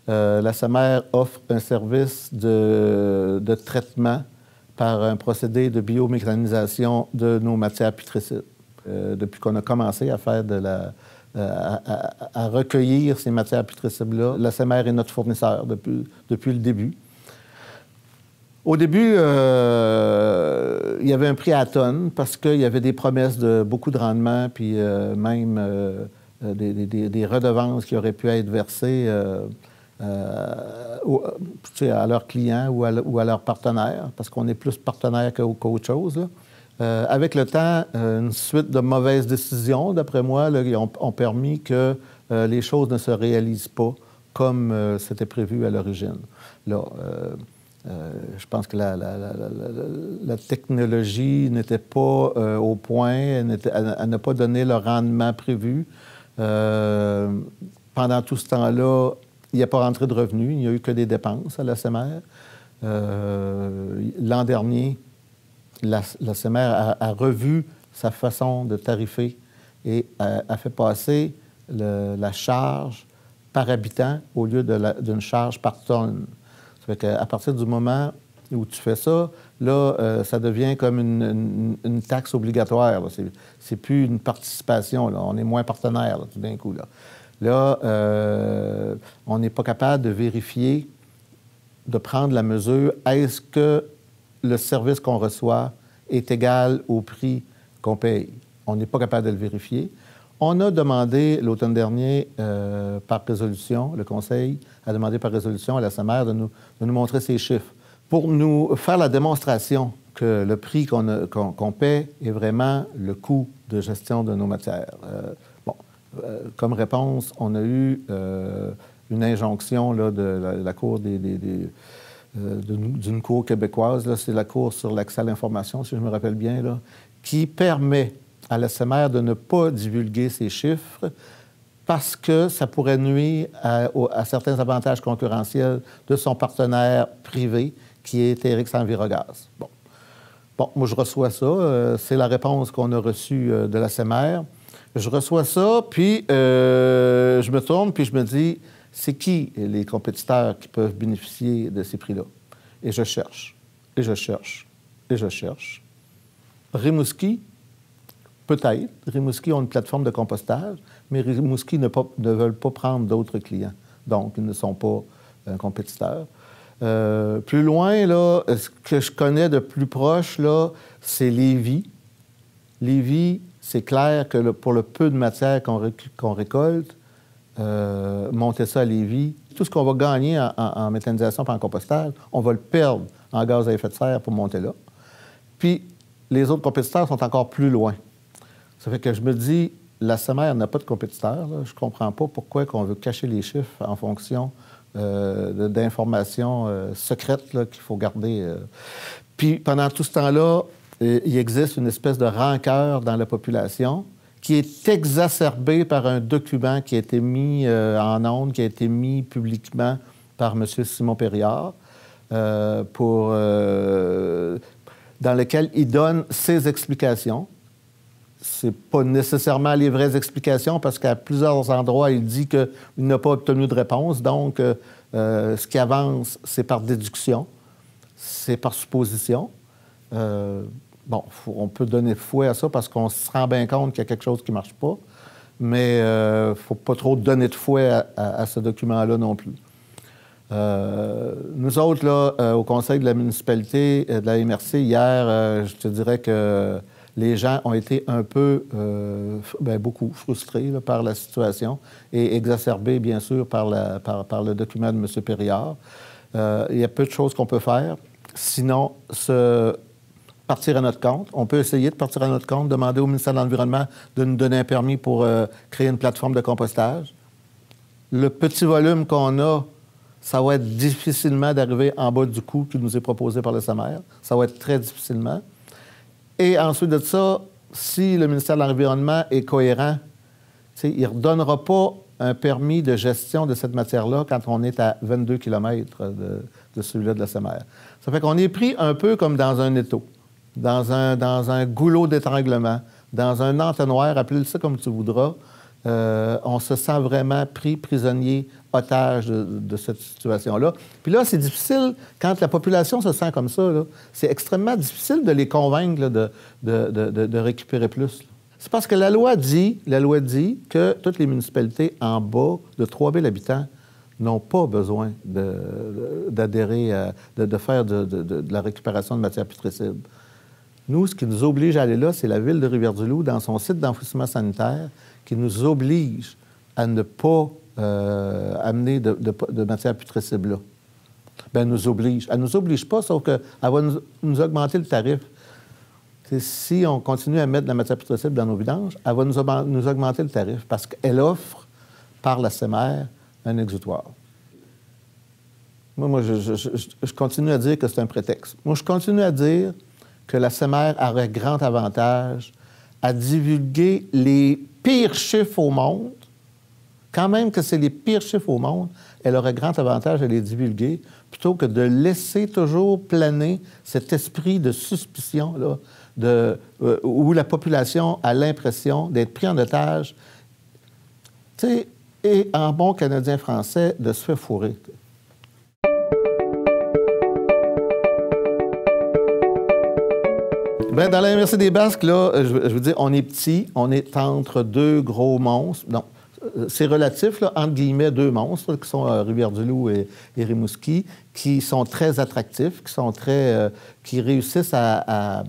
La SEMER offre un service de traitement par un procédé de biomécanisation de nos matières putricides. Depuis qu'on a commencé à faire à recueillir ces matières putricides-là, la SEMER est notre fournisseur depuis le début. Au début, il y avait un prix à la tonne parce qu'il y avait des promesses de beaucoup de rendement, puis même des redevances qui auraient pu être versées à leurs clients ou à leurs partenaires, parce qu'on est plus partenaire qu'autre chose, là. Avec le temps, une suite de mauvaises décisions, d'après moi, là, ont permis que les choses ne se réalisent pas comme c'était prévu à l'origine. Là, je pense que la technologie n'était pas au point, elle n'a pas donné le rendement prévu. Pendant tout ce temps-là, il n'y a pas rentré de revenus, il n'y a eu que des dépenses à la SEMER. L'an dernier, la SEMER a revu sa façon de tarifer et a fait passer la charge par habitant au lieu d'une charge par tonne. Ça fait qu'à partir du moment où tu fais ça, là, ça devient comme une taxe obligatoire. C'est plus une participation. Là. On est moins partenaire là, tout d'un coup. Là, on n'est pas capable de vérifier, de prendre la mesure. Est-ce que le service qu'on reçoit est égal au prix qu'on paye? On n'est pas capable de le vérifier. On a demandé l'automne dernier, par résolution, le Conseil a demandé par résolution à la SEMER de nous montrer ses chiffres pour nous faire la démonstration que le prix qu'on paie est vraiment le coût de gestion de nos matières. Comme réponse, on a eu une injonction là, de la Cour d'une cour québécoise, là, c'est la Cour sur l'accès à l'information, si je me rappelle bien, là, qui permet à la SEMER de ne pas divulguer ces chiffres parce que ça pourrait nuire à certains avantages concurrentiels de son partenaire privé, qui est Erickson Envirogaz. Bon, moi, je reçois ça. C'est la réponse qu'on a reçue de la SEMER. Je reçois ça, puis je me tourne, puis je me dis, c'est qui les compétiteurs qui peuvent bénéficier de ces prix-là? Et je cherche, et je cherche, et je cherche. Rimouski, peut-être. Rimouski ont une plateforme de compostage, mais Rimouski ne veulent pas prendre d'autres clients. Donc, ils ne sont pas un compétiteur. Plus loin, là, ce que je connais de plus proche, là, c'est Lévis. Lévis, c'est clair que pour le peu de matière qu'on récolte, monter ça à Lévis, tout ce qu'on va gagner en méthanisation et en compostage, on va le perdre en gaz à effet de serre pour monter là. Puis, les autres compétiteurs sont encore plus loin. Ça fait que je me dis, la SEMER n'a pas de compétiteurs. Là. Je ne comprends pas pourquoi on veut cacher les chiffres en fonction d'informations secrètes qu'il faut garder. Puis, pendant tout ce temps-là, il existe une espèce de rancœur dans la population qui est exacerbée par un document qui a été mis en ondes, qui a été mis publiquement par M. Simon Périard, dans lequel il donne ses explications. C'est pas nécessairement les vraies explications parce qu'à plusieurs endroits, il dit qu'il n'a pas obtenu de réponse. Donc, ce qui avance, c'est par déduction, c'est par supposition. On peut donner fouet à ça parce qu'on se rend bien compte qu'il y a quelque chose qui ne marche pas, mais il ne faut pas trop donner de fouet à ce document-là non plus. Nous autres, là, au Conseil de la municipalité de la MRC, hier, je te dirais que les gens ont été un peu, beaucoup frustrés là, par la situation et exacerbés, bien sûr, par le document de M. Périard. Il y a peu de choses qu'on peut faire, sinon partir à notre compte. On peut essayer de partir à notre compte, demander au ministère de l'Environnement de nous donner un permis pour créer une plateforme de compostage. Le petit volume qu'on a, ça va être difficilement d'arriver en bas du coût qui nous est proposé par la SEMER. Ça va être très difficilement. Et ensuite de ça, si le ministère de l'Environnement est cohérent, il ne redonnera pas un permis de gestion de cette matière-là quand on est à 22 km de celui-là de la SEMER. Ça fait qu'on est pris un peu comme dans un étau, dans un goulot d'étranglement, dans un entonnoir, appelle ça comme tu voudras. On se sent vraiment pris prisonnier, otage de cette situation-là. Puis là, c'est difficile, quand la population se sent comme ça, là, c'est extrêmement difficile de les convaincre là, de récupérer plus. Là. C'est parce que la loi dit que toutes les municipalités en bas de 3 000 habitants n'ont pas besoin d'adhérer, de faire de la récupération de matières putrécides. Nous, ce qui nous oblige à aller là, c'est la Ville de Rivière-du-Loup, dans son site d'enfouissement sanitaire, qui nous oblige à ne pas amener de matières putrescibles là. Bien, elle nous oblige. Elle ne nous oblige pas, sauf qu'elle va nous augmenter le tarif. Si on continue à mettre de la matière putrescible dans nos vidanges, elle va nous augmenter le tarif parce qu'elle offre, par la CEMER, un exutoire. Moi je continue à dire que c'est un prétexte. Moi, je continue à dire que la CEMER aurait grand avantage à divulguer les pires chiffres au monde. Quand même que c'est les pires chiffres au monde, elle aurait grand avantage à les divulguer plutôt que de laisser toujours planer cet esprit de suspicion là, où la population a l'impression d'être pris en otage, tu sais, et en bon Canadien français, de se faire fourrer. Bien, dans la MRC des Basques, là, je veux dire, on est petit, on est entre deux gros monstres. Non, c'est relatif, là, entre guillemets, deux monstres, là, qui sont Rivière-du-Loup et Rimouski, qui sont très attractifs, qui réussissent à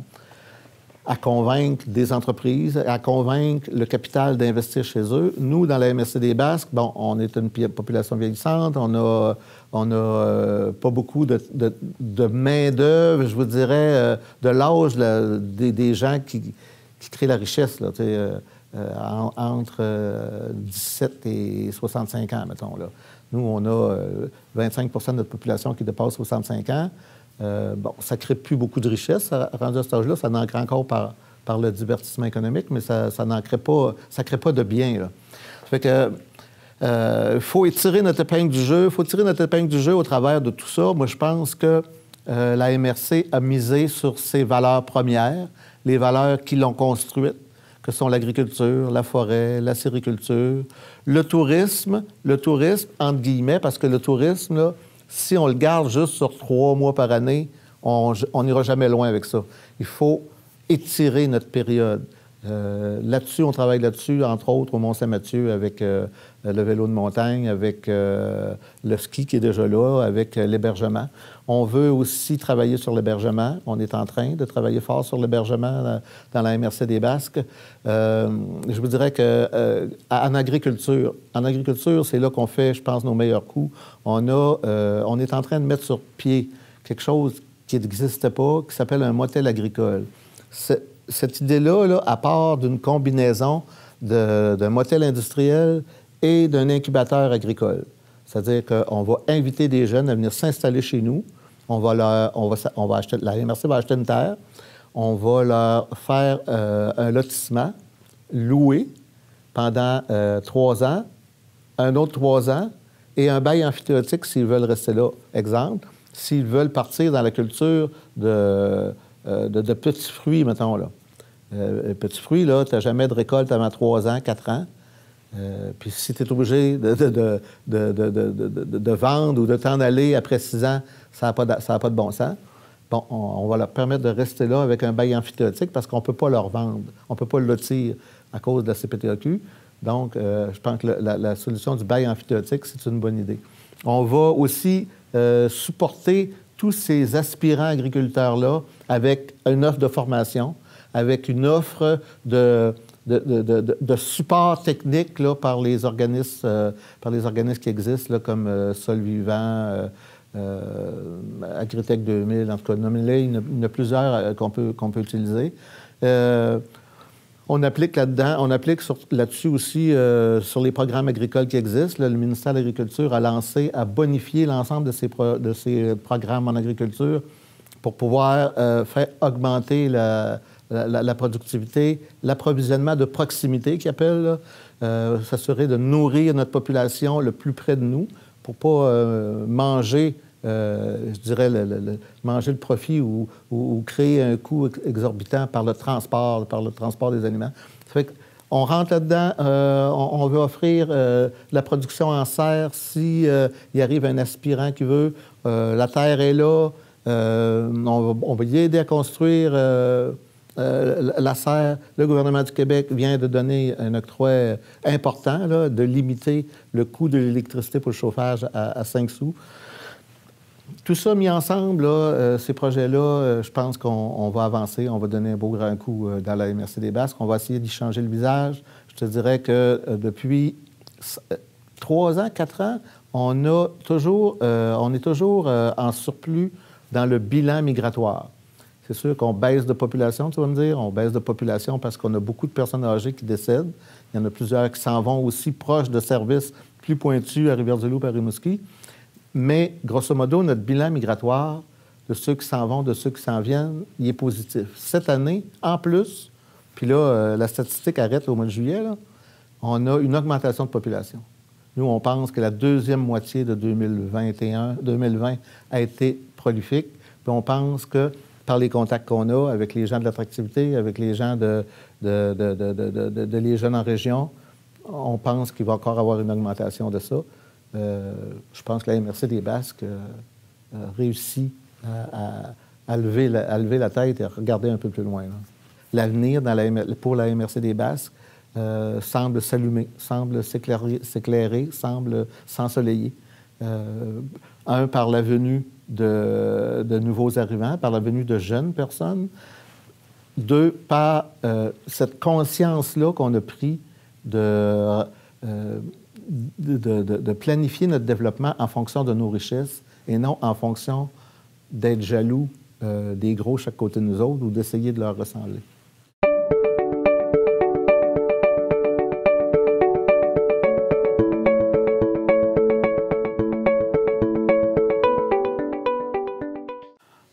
convaincre des entreprises, à convaincre le capital d'investir chez eux. Nous, dans la MRC des Basques, bon, on est une population vieillissante, on a pas beaucoup de main-d'œuvre, je vous dirais, de l'âge des gens qui créent la richesse, là, entre 17 et 65 ans, mettons. Là. Nous, on a 25 de notre population qui dépasse 65 ans. Bon, ça ne crée plus beaucoup de richesse, rendu à cet âge-là. Ça n'en crée encore par le divertissement économique, mais ça n'en crée pas, ça crée pas de biens. Là. Ça fait que faut tirer notre épingle du jeu. Il faut tirer notre épingle du jeu au travers de tout ça. Moi, je pense que la MRC a misé sur ses valeurs premières, les valeurs qui l'ont construite, que sont l'agriculture, la forêt, la sériculture, le tourisme, entre guillemets, parce que le tourisme, là, si on le garde juste sur 3 mois par année, on n'ira jamais loin avec ça. Il faut étirer notre période. Là-dessus, on travaille là-dessus, entre autres, au Mont-Saint-Mathieu, avec le vélo de montagne, avec le ski qui est déjà là, avec l'hébergement. On veut aussi travailler sur l'hébergement. On est en train de travailler fort sur l'hébergement dans la MRC des Basques. Je vous dirais qu'en agriculture, c'est là qu'on fait, je pense, nos meilleurs coups. On est en train de mettre sur pied quelque chose qui n'existait pas, qui s'appelle un motel agricole. Cette idée-là, là, à part d'une combinaison d'un motel industriel et d'un incubateur agricole. C'est-à-dire qu'on va inviter des jeunes à venir s'installer chez nous. On va acheter, la MRC va acheter une terre. On va leur faire un lotissement loué pendant 3 ans, un autre 3 ans, et un bail amphithéotique s'ils veulent rester là. Exemple, s'ils veulent partir dans la culture de petits fruits, mettons, là. Petits fruits, là, tu n'as jamais de récolte avant 3 ans, 4 ans. Puis si tu es obligé de vendre ou de t'en aller après 6 ans, ça n'a pas de bon sens. Bon, on va leur permettre de rester là avec un bail amphithéotique parce qu'on ne peut pas leur vendre. On ne peut pas le lotir à cause de la CPTAQ. Donc, je pense que la solution du bail amphithéotique, c'est une bonne idée. On va aussi supporter tous ces aspirants agriculteurs-là avec une offre de formation, avec une offre de support technique là, par les organismes qui existent, là, comme Sol Vivant, Agritech 2000, en tout cas, nommez-les, il y en a plusieurs qu'on peut utiliser. On applique là-dedans, là-dessus aussi sur les programmes agricoles qui existent. Là, le ministère de l'Agriculture a bonifié l'ensemble de ces programmes en agriculture pour pouvoir faire augmenter la productivité, l'approvisionnement de proximité qu'ils appellent, s'assurer de nourrir notre population le plus près de nous pour pas manger, je dirais, manger le profit ou créer un coût exorbitant par le transport des aliments. Ça fait qu'on rentre là-dedans, on veut offrir la production en serre si il arrive un aspirant qui veut. La terre est là, on va y aider à construire la serre. Le gouvernement du Québec vient de donner un octroi important, là, de limiter le coût de l'électricité pour le chauffage à 5 sous. Tout ça mis ensemble, là, ces projets-là, je pense qu'on va avancer, on va donner un beau grand coup dans la MRC des Basques. On va essayer d'y changer le visage. Je te dirais que depuis 3 ans, 4 ans, on est toujours en surplus dans le bilan migratoire. C'est sûr qu'on baisse de population, tu vas me dire. On baisse de population parce qu'on a beaucoup de personnes âgées qui décèdent. Il y en a plusieurs qui s'en vont aussi proches de services plus pointus à Rivière-du-Loup et à Rimouski. Mais, grosso modo, notre bilan migratoire de ceux qui s'en vont, de ceux qui s'en viennent, il est positif. Cette année, en plus, puis là, la statistique arrête au mois de juillet, là, on a une augmentation de population. Nous, on pense que la deuxième moitié de 2020 a été prolifique. Puis on pense que par les contacts qu'on a avec les gens de l'attractivité, avec les gens les jeunes en région, on pense qu'il va encore avoir une augmentation de ça. Je pense que la MRC des Basques réussit à lever la tête et à regarder un peu plus loin. L'avenir pour la MRC des Basques semble s'allumer, semble s'éclairer, semble s'ensoleiller. Par la venue de nouveaux arrivants, par la venue de jeunes personnes. 2, par cette conscience-là qu'on a pris de planifier notre développement en fonction de nos richesses et non en fonction d'être jaloux des gros chaque côté de nous autres ou d'essayer de leur ressembler.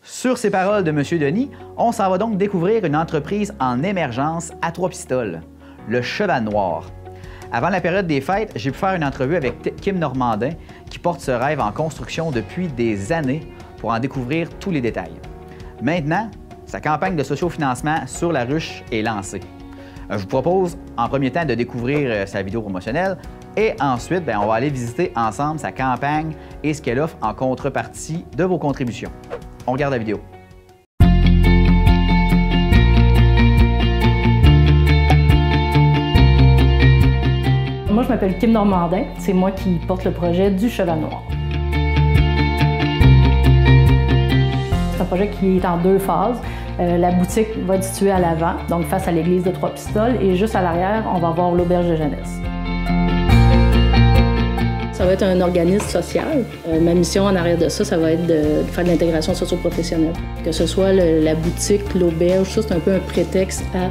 Sur ces paroles de M. Denis, on s'en va donc découvrir une entreprise en émergence à Trois-Pistoles, le Cheval Noir. Avant la période des fêtes, j'ai pu faire une entrevue avec Kim Normandin, qui porte ce rêve en construction depuis des années pour en découvrir tous les détails. Maintenant, sa campagne de sociofinancement sur la ruche est lancée. Je vous propose en premier temps de découvrir sa vidéo promotionnelle et ensuite, on va aller visiter ensemble sa campagne et ce qu'elle offre en contrepartie de vos contributions. On regarde la vidéo. Moi, je m'appelle Kim Normandin. C'est moi qui porte le projet du Cheval Noir. C'est un projet qui est en 2 phases. La boutique va être située à l'avant, donc face à l'église de Trois-Pistoles, et juste à l'arrière, on va voir l'auberge de jeunesse. Ça va être un organisme social. Ma mission en arrière de ça, ça va être de faire de l'intégration socio-professionnelle. Que ce soit la boutique, l'auberge, ça, c'est un peu un prétexte à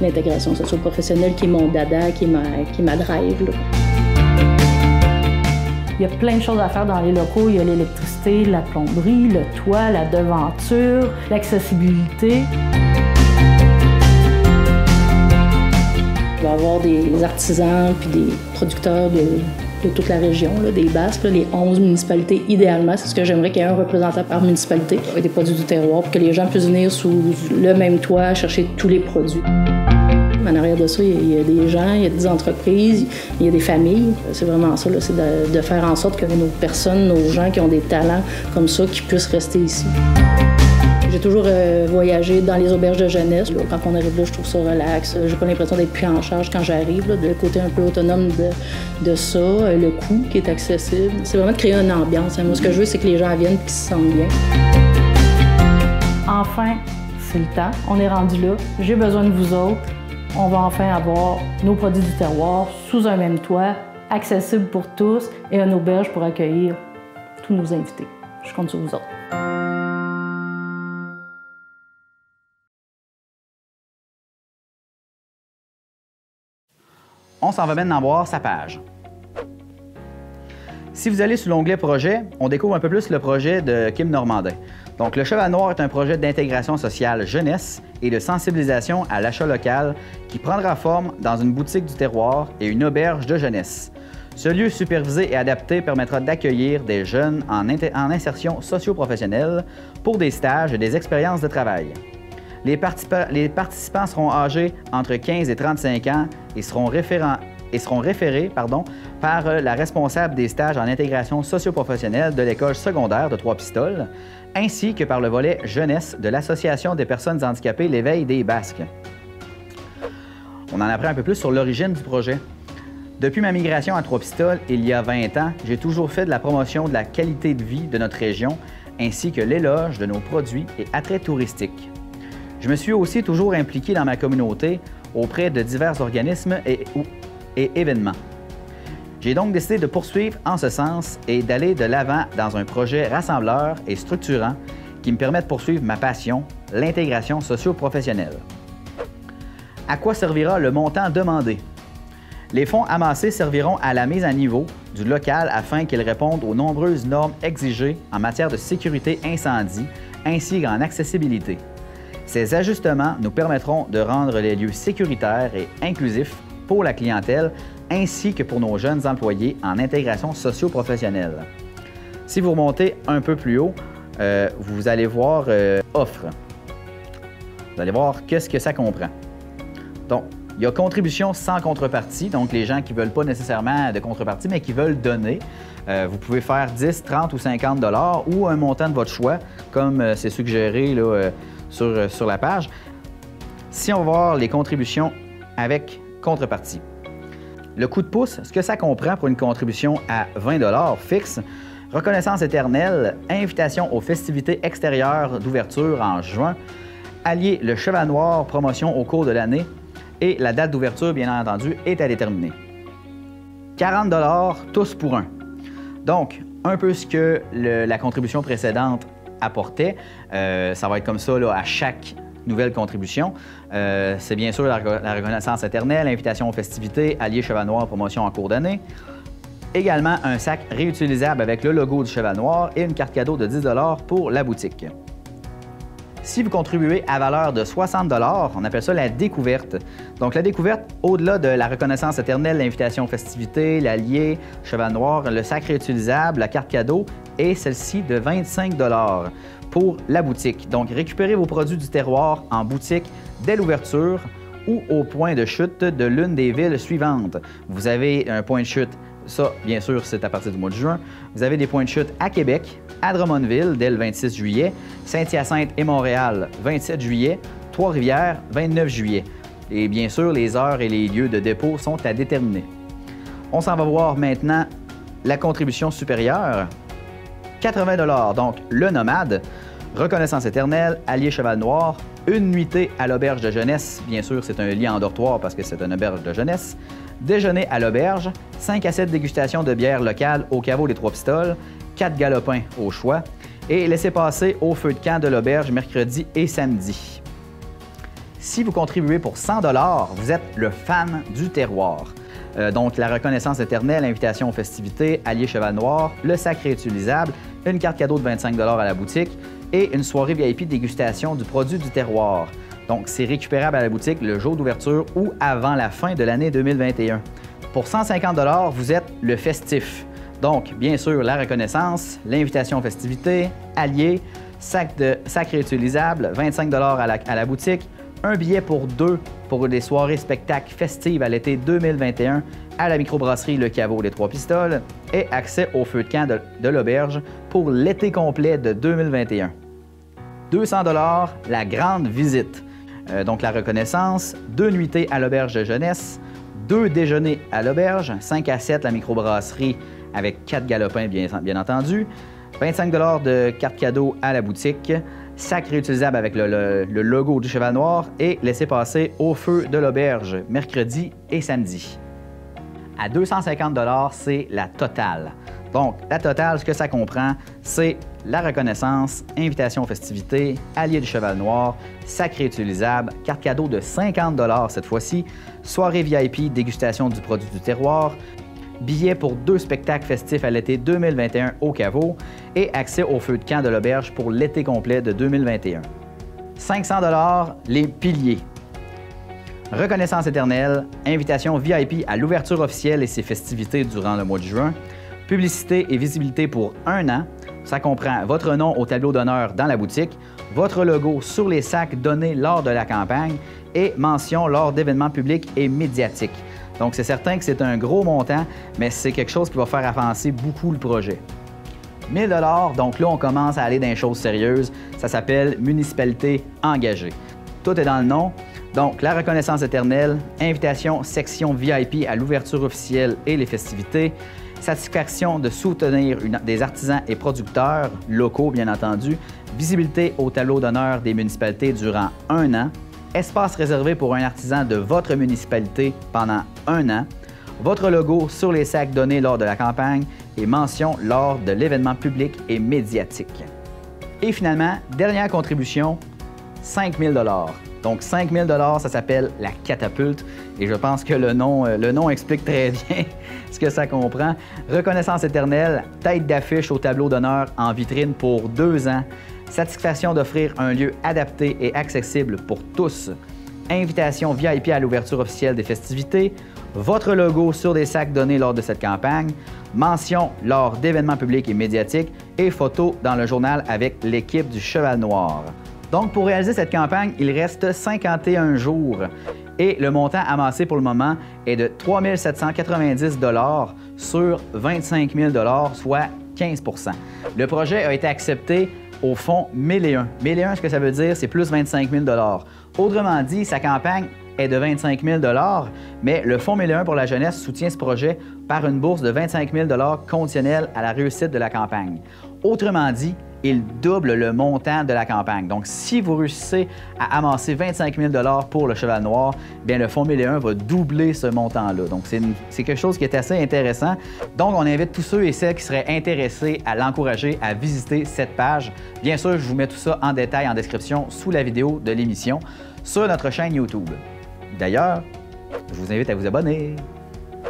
l'intégration socio-professionnelle qui est mon dada, qui est ma drive. Là. Il y a plein de choses à faire dans les locaux. Il y a l'électricité, la plomberie, le toit, la devanture, l'accessibilité. Il va y avoir des artisans puis des producteurs de toute la région, là, des Basques, là, les 11 municipalités, idéalement. C'est ce que j'aimerais qu'il y ait un représentant par municipalité avec des produits du terroir pour que les gens puissent venir sous le même toit chercher tous les produits. En arrière de ça, il y a des gens, il y a des entreprises, il y a des familles. C'est vraiment ça, c'est de faire en sorte que nos personnes, nos gens qui ont des talents comme ça, qui puissent rester ici. J'ai toujours voyagé dans les auberges de jeunesse. Là. Quand on arrive là, je trouve ça relax. J'ai pas l'impression d'être pris en charge quand j'arrive. Le côté un peu autonome de ça, le coût qui est accessible. C'est vraiment de créer une ambiance. Moi, ce que je veux, c'est que les gens viennent et qu'ils se sentent bien. Enfin, c'est le temps. On est rendu là. J'ai besoin de vous autres. On va enfin avoir nos produits du terroir sous un même toit, accessible pour tous et une auberge pour accueillir tous nos invités. Je compte sur vous autres. On s'en va maintenant voir sa page. Si vous allez sur l'onglet « Projet », on découvre un peu plus le projet de Kim Normandin. Donc, le Cheval Noir est un projet d'intégration sociale jeunesse et de sensibilisation à l'achat local qui prendra forme dans une boutique du terroir et une auberge de jeunesse. Ce lieu supervisé et adapté permettra d'accueillir des jeunes en insertion socio-professionnelle pour des stages et des expériences de travail. Les participants seront âgés entre 15 et 35 ans et seront référés par la responsable des stages en intégration socio-professionnelle de l'école secondaire de Trois-Pistoles, ainsi que par le volet jeunesse de l'Association des personnes handicapées L'Éveil des Basques. On en apprend un peu plus sur l'origine du projet. Depuis ma migration à Trois-Pistoles, il y a 20 ans, j'ai toujours fait de la promotion de la qualité de vie de notre région, ainsi que l'éloge de nos produits et attraits touristiques. Je me suis aussi toujours impliqué dans ma communauté auprès de divers organismes et événements. J'ai donc décidé de poursuivre en ce sens et d'aller de l'avant dans un projet rassembleur et structurant qui me permet de poursuivre ma passion, l'intégration socio-professionnelle. À quoi servira le montant demandé? Les fonds amassés serviront à la mise à niveau du local afin qu'il réponde aux nombreuses normes exigées en matière de sécurité incendie ainsi qu'en accessibilité. Ces ajustements nous permettront de rendre les lieux sécuritaires et inclusifs pour la clientèle ainsi que pour nos jeunes employés en intégration socio-professionnelle. Si vous remontez un peu plus haut, vous allez voir offre. Vous allez voir qu'est-ce que ça comprend. Donc, il y a contribution sans contrepartie, donc les gens qui ne veulent pas nécessairement de contrepartie, mais qui veulent donner. Vous pouvez faire 10, 30 ou 50 $ ou un montant de votre choix, comme c'est suggéré là, sur la page. Si on va voir les contributions avec contrepartie. Le coup de pouce, ce que ça comprend pour une contribution à 20 $ fixe, reconnaissance éternelle, invitation aux festivités extérieures d'ouverture en juin, allier le Cheval Noir promotion au cours de l'année et la date d'ouverture, bien entendu, est à déterminer. 40 $ tous pour un. Donc, un peu ce que la contribution précédente apportait. Ça va être comme ça là, à chaque nouvelle contribution. C'est bien sûr la reconnaissance éternelle, invitation aux festivités, allié Cheval Noir, promotion en cours d'année. Également, un sac réutilisable avec le logo du Cheval Noir et une carte cadeau de 10 $ pour la boutique. Si vous contribuez à valeur de 60 $, on appelle ça la découverte. Donc, la découverte, au-delà de la reconnaissance éternelle, l'invitation aux festivités, l'allié, Cheval Noir, le sac réutilisable, la carte cadeau et celle-ci de 25 $ pour la boutique. Donc, récupérez vos produits du terroir en boutique dès l'ouverture ou au point de chute de l'une des villes suivantes. Vous avez un point de chute, ça, bien sûr, c'est à partir du mois de juin. Vous avez des points de chute à Québec, à Drummondville, dès le 26 juillet, Saint-Hyacinthe et Montréal, 27 juillet, Trois-Rivières, 29 juillet. Et bien sûr, les heures et les lieux de dépôt sont à déterminer. On s'en va voir maintenant la contribution supérieure. 80 $, donc le nomade, reconnaissance éternelle, allié Cheval Noir, une nuitée à l'auberge de jeunesse, bien sûr, c'est un lit en dortoir parce que c'est une auberge de jeunesse, déjeuner à l'auberge, 5 à 7 dégustations de bière locale au caveau des Trois Pistoles, 4 galopins au choix et laissez passer au feu de camp de l'auberge mercredi et samedi. Si vous contribuez pour 100 $, vous êtes le fan du terroir. Donc, la reconnaissance éternelle, invitation aux festivités, allié Cheval Noir, le sac réutilisable, une carte cadeau de 25 $ à la boutique et une soirée VIP dégustation du produit du terroir. Donc, c'est récupérable à la boutique le jour d'ouverture ou avant la fin de l'année 2021. Pour 150 $, vous êtes le festif. Donc, bien sûr, la reconnaissance, l'invitation aux festivités, allié, sac réutilisable, 25 $ à la boutique, un billet pour deux pour des soirées spectacles festives à l'été 2021 à la microbrasserie Le Caveau des Trois Pistoles et accès au feu de camp de l'auberge pour l'été complet de 2021. 200 $, la grande visite. Donc la reconnaissance, 2 nuitées à l'auberge de jeunesse, 2 déjeuners à l'auberge, 5 à 7 la microbrasserie avec 4 galopins bien entendu, 25 $ de carte cadeau à la boutique, sac réutilisable avec le logo du Cheval Noir et laissez passer au feu de l'auberge mercredi et samedi. À 250 $, c'est la totale. Donc, la totale, ce que ça comprend, c'est la reconnaissance, invitation aux festivités, allié du Cheval Noir, sac réutilisable, carte cadeau de 50 $ cette fois-ci, soirée VIP, dégustation du produit du terroir, billets pour 2 spectacles festifs à l'été 2021 au Caveau et accès au feu de camp de l'auberge pour l'été complet de 2021. 500 $, les piliers. Reconnaissance éternelle, invitation VIP à l'ouverture officielle et ses festivités durant le mois de juin, publicité et visibilité pour 1 an. Ça comprend votre nom au tableau d'honneur dans la boutique, votre logo sur les sacs donnés lors de la campagne et mention lors d'événements publics et médiatiques. Donc, c'est certain que c'est un gros montant, mais c'est quelque chose qui va faire avancer beaucoup le projet. 1000 $, donc là, on commence à aller dans les choses sérieuses. Ça s'appelle municipalité engagée. Tout est dans le nom. Donc, la reconnaissance éternelle, invitation section VIP à l'ouverture officielle et les festivités, satisfaction de soutenir des artisans et producteurs locaux, bien entendu, visibilité au tableau d'honneur des municipalités durant 1 an, espace réservé pour un artisan de votre municipalité pendant 1 an, votre logo sur les sacs donnés lors de la campagne et mention lors de l'événement public et médiatique. Et finalement, dernière contribution, 5 000 $. Donc 5 000 $, ça s'appelle la catapulte et je pense que le nom explique très bien ce que ça comprend. Reconnaissance éternelle, tête d'affiche au tableau d'honneur en vitrine pour 2 ans, satisfaction d'offrir un lieu adapté et accessible pour tous, invitation VIP à l'ouverture officielle des festivités, votre logo sur des sacs donnés lors de cette campagne, mention lors d'événements publics et médiatiques et photos dans le journal avec l'équipe du Cheval Noir. Donc, pour réaliser cette campagne, il reste 51 jours et le montant amassé pour le moment est de 3 790 $ sur 25 000 $, soit 15 %. Le projet a été accepté au fonds 1001. 1001, ce que ça veut dire, c'est plus 25 000 $. Autrement dit, sa campagne est de 25 000 $, mais le fonds 1001 pour la jeunesse soutient ce projet par une bourse de 25 000 $ conditionnelle à la réussite de la campagne. Autrement dit, il double le montant de la campagne. Donc, si vous réussissez à amasser 25 000 $ pour le Cheval Noir, bien le fonds 1001 va doubler ce montant-là. Donc, c'est quelque chose qui est assez intéressant. Donc, on invite tous ceux et celles qui seraient intéressés à l'encourager à visiter cette page. Bien sûr, je vous mets tout ça en détail en description sous la vidéo de l'émission sur notre chaîne YouTube. D'ailleurs, je vous invite à vous abonner.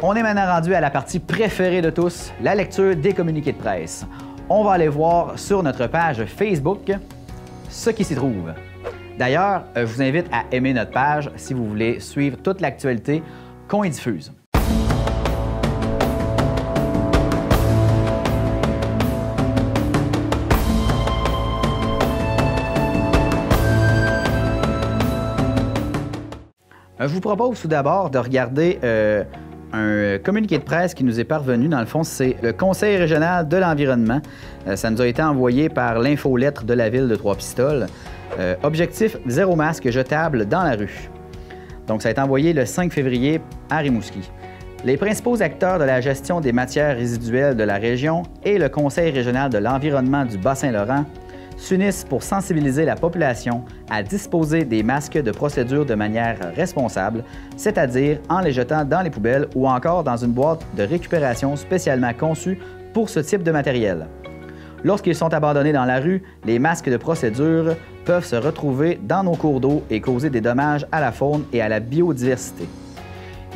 On est maintenant rendu à la partie préférée de tous, la lecture des communiqués de presse. On va aller voir sur notre page Facebook ce qui s'y trouve. D'ailleurs, je vous invite à aimer notre page si vous voulez suivre toute l'actualité qu'on y diffuse. Je vous propose tout d'abord de regarder un communiqué de presse qui nous est parvenu. Dans le fond, c'est le Conseil régional de l'environnement. Ça nous a été envoyé par l'infolettre de la ville de Trois-Pistoles. Objectif, 0 masque jetable dans la rue. Donc, ça a été envoyé le 5 février à Rimouski. Les principaux acteurs de la gestion des matières résiduelles de la région et le Conseil régional de l'environnement du Bas-Saint-Laurent s'unissent pour sensibiliser la population à disposer des masques de procédure de manière responsable, c'est-à-dire en les jetant dans les poubelles ou encore dans une boîte de récupération spécialement conçue pour ce type de matériel. Lorsqu'ils sont abandonnés dans la rue, les masques de procédure peuvent se retrouver dans nos cours d'eau et causer des dommages à la faune et à la biodiversité.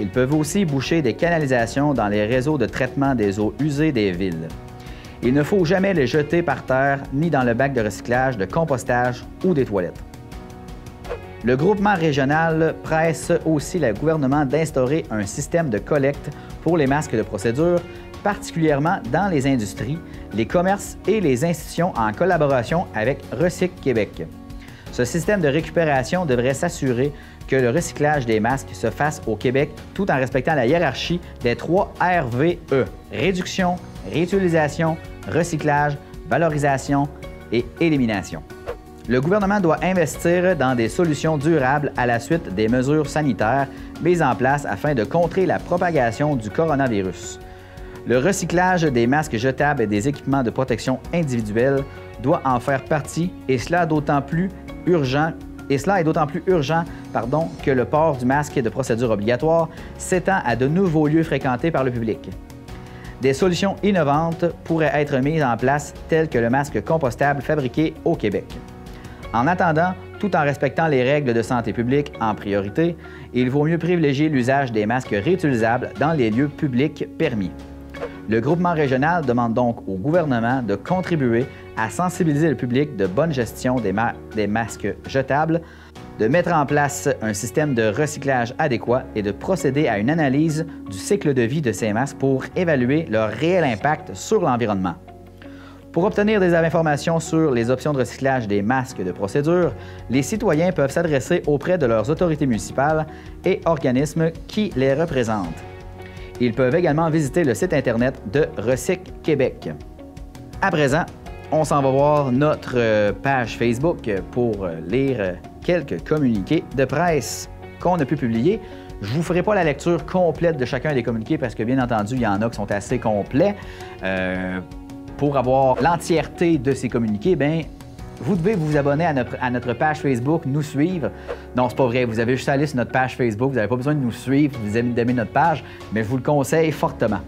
Ils peuvent aussi boucher des canalisations dans les réseaux de traitement des eaux usées des villes. Il ne faut jamais les jeter par terre ni dans le bac de recyclage, de compostage ou des toilettes. Le groupement régional presse aussi le gouvernement d'instaurer un système de collecte pour les masques de procédure, particulièrement dans les industries, les commerces et les institutions en collaboration avec Recyc Québec. Ce système de récupération devrait s'assurer que le recyclage des masques se fasse au Québec tout en respectant la hiérarchie des 3 RVE, réduction, réutilisation, recyclage, valorisation et élimination. Le gouvernement doit investir dans des solutions durables à la suite des mesures sanitaires mises en place afin de contrer la propagation du coronavirus. Le recyclage des masques jetables et des équipements de protection individuelle doit en faire partie et cela est d'autant plus urgent que le port du masque de procédure obligatoire s'étend à de nouveaux lieux fréquentés par le public. Des solutions innovantes pourraient être mises en place telles que le masque compostable fabriqué au Québec. En attendant, tout en respectant les règles de santé publique en priorité, il vaut mieux privilégier l'usage des masques réutilisables dans les lieux publics permis. Le groupement régional demande donc au gouvernement de contribuer à sensibiliser le public de bonne gestion des masques jetables, de mettre en place un système de recyclage adéquat et de procéder à une analyse du cycle de vie de ces masques pour évaluer leur réel impact sur l'environnement. Pour obtenir des informations sur les options de recyclage des masques de procédure, les citoyens peuvent s'adresser auprès de leurs autorités municipales et organismes qui les représentent. Ils peuvent également visiter le site Internet de Recyc Québec. À présent, on s'en va voir notre page Facebook pour lire quelques communiqués de presse qu'on a pu publier. Je ne vous ferai pas la lecture complète de chacun des communiqués parce que, bien entendu, il y en a qui sont assez complets. Pour avoir l'entièreté de ces communiqués, bien, vous devez vous abonner à notre page Facebook, nous suivre. Non, c'est pas vrai. Vous avez juste à aller sur notre page Facebook. Vous n'avez pas besoin de nous suivre, d'aimer notre page, mais je vous le conseille fortement.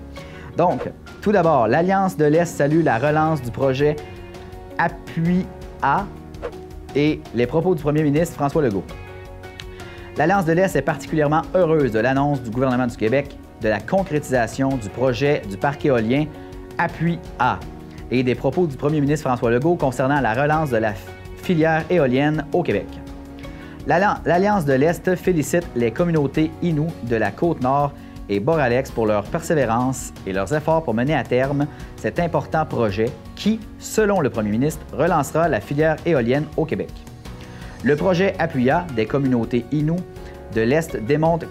Donc, tout d'abord, l'Alliance de l'Est salue la relance du projet Appui A et les propos du premier ministre François Legault. L'Alliance de l'Est est particulièrement heureuse de l'annonce du gouvernement du Québec de la concrétisation du projet du parc éolien Appui A et des propos du premier ministre François Legault concernant la relance de la filière éolienne au Québec. L'Alliance de l'Est félicite les communautés Innu de la Côte-Nord et Boralex pour leur persévérance et leurs efforts pour mener à terme cet important projet qui, selon le premier ministre, relancera la filière éolienne au Québec. Le projet Appui A des communautés Innu de l'Est démontre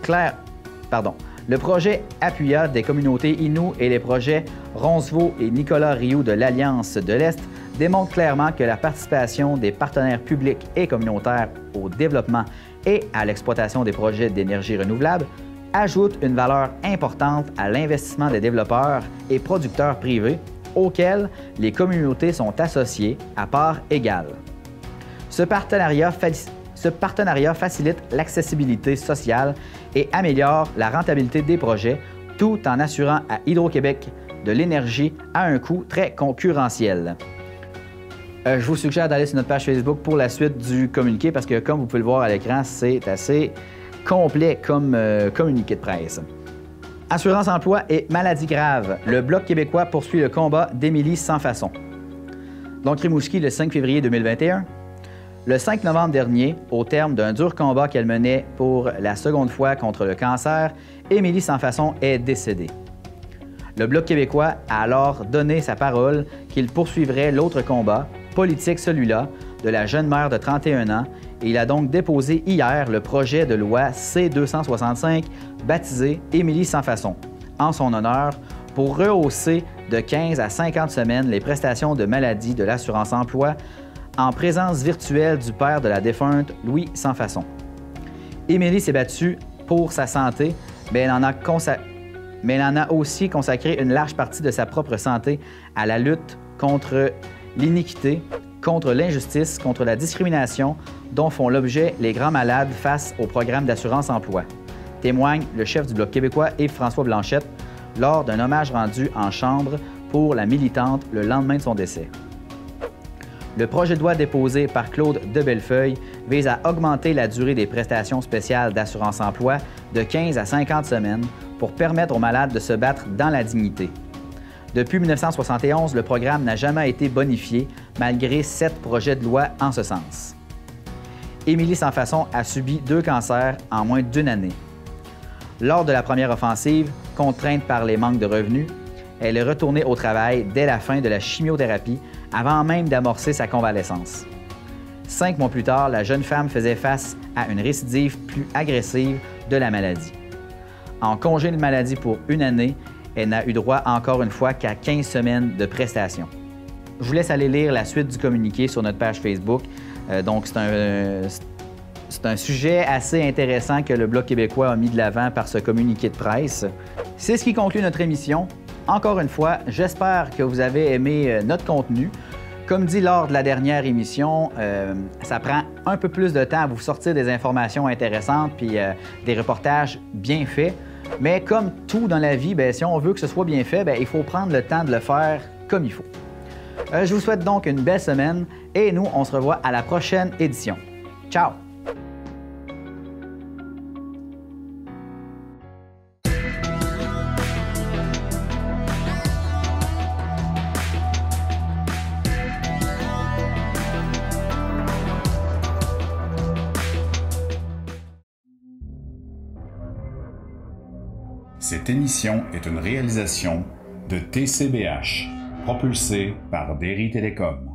Le projet Appui A des communautés Innu et les projets Roncevaux et Nicolas Rioux de l'Alliance de l'Est démontrent clairement que la participation des partenaires publics et communautaires au développement et à l'exploitation des projets d'énergie renouvelable ajoute une valeur importante à l'investissement des développeurs et producteurs privés auxquels les communautés sont associées à part égale. Ce partenariat facilite l'accessibilité sociale et améliore la rentabilité des projets tout en assurant à Hydro-Québec de l'énergie à un coût très concurrentiel. Je vous suggère d'aller sur notre page Facebook pour la suite du communiqué parce que, comme vous pouvez le voir à l'écran, c'est assez complet comme communiqué de presse. Assurance emploi et maladies graves. Le Bloc québécois poursuit le combat d'Émilie Sans Façon. Donc, Rimouski, le 5 février 2021. Le 5 novembre dernier, au terme d'un dur combat qu'elle menait pour la seconde fois contre le cancer, Émilie Sans Façon est décédée. Le Bloc québécois a alors donné sa parole qu'il poursuivrait l'autre combat, politique celui-là, de la jeune mère de 31 ans, et il a donc déposé hier le projet de loi C-265 baptisé Émilie Sans Façon, en son honneur, pour rehausser de 15 à 50 semaines les prestations de maladie de l'assurance-emploi en présence virtuelle du père de la défunte, Louis Sans Façon. Émilie s'est battue pour sa santé, mais elle en a aussi consacré une large partie de sa propre santé à la lutte contre l'iniquité, contre l'injustice, contre la discrimination dont font l'objet les grands malades face au programme d'assurance-emploi, témoigne le chef du Bloc québécooi Yves-François Blanchette lors d'un hommage rendu en Chambre pour la militante le lendemain de son décès. Le projet de loi déposé par Claude de Bellefeuille vise à augmenter la durée des prestations spéciales d'assurance-emploi de 15 à 50 semaines pour permettre aux malades de se battre dans la dignité. Depuis 1971, le programme n'a jamais été bonifié, malgré 7 projets de loi en ce sens. Émilie Sans Façon a subi 2 cancers en moins d'1 année. Lors de la première offensive, contrainte par les manques de revenus, elle est retournée au travail dès la fin de la chimiothérapie, avant même d'amorcer sa convalescence. 5 mois plus tard, la jeune femme faisait face à une récidive plus agressive de la maladie. En congé de maladie pour 1 année, elle n'a eu droit encore une fois qu'à 15 semaines de prestations. Je vous laisse aller lire la suite du communiqué sur notre page Facebook. Donc, c'est un sujet assez intéressant que le Bloc québécois a mis de l'avant par ce communiqué de presse. C'est ce qui conclut notre émission. Encore une fois, j'espère que vous avez aimé notre contenu. Comme dit lors de la dernière émission, ça prend un peu plus de temps à vous sortir des informations intéressantes puis des reportages bien faits. Mais comme tout dans la vie, si on veut que ce soit bien fait, il faut prendre le temps de le faire comme il faut. Je vous souhaite donc une belle semaine et nous, on se revoit à la prochaine édition. Ciao! Cette émission est une réalisation de TCBH, propulsée par Derry Télécom.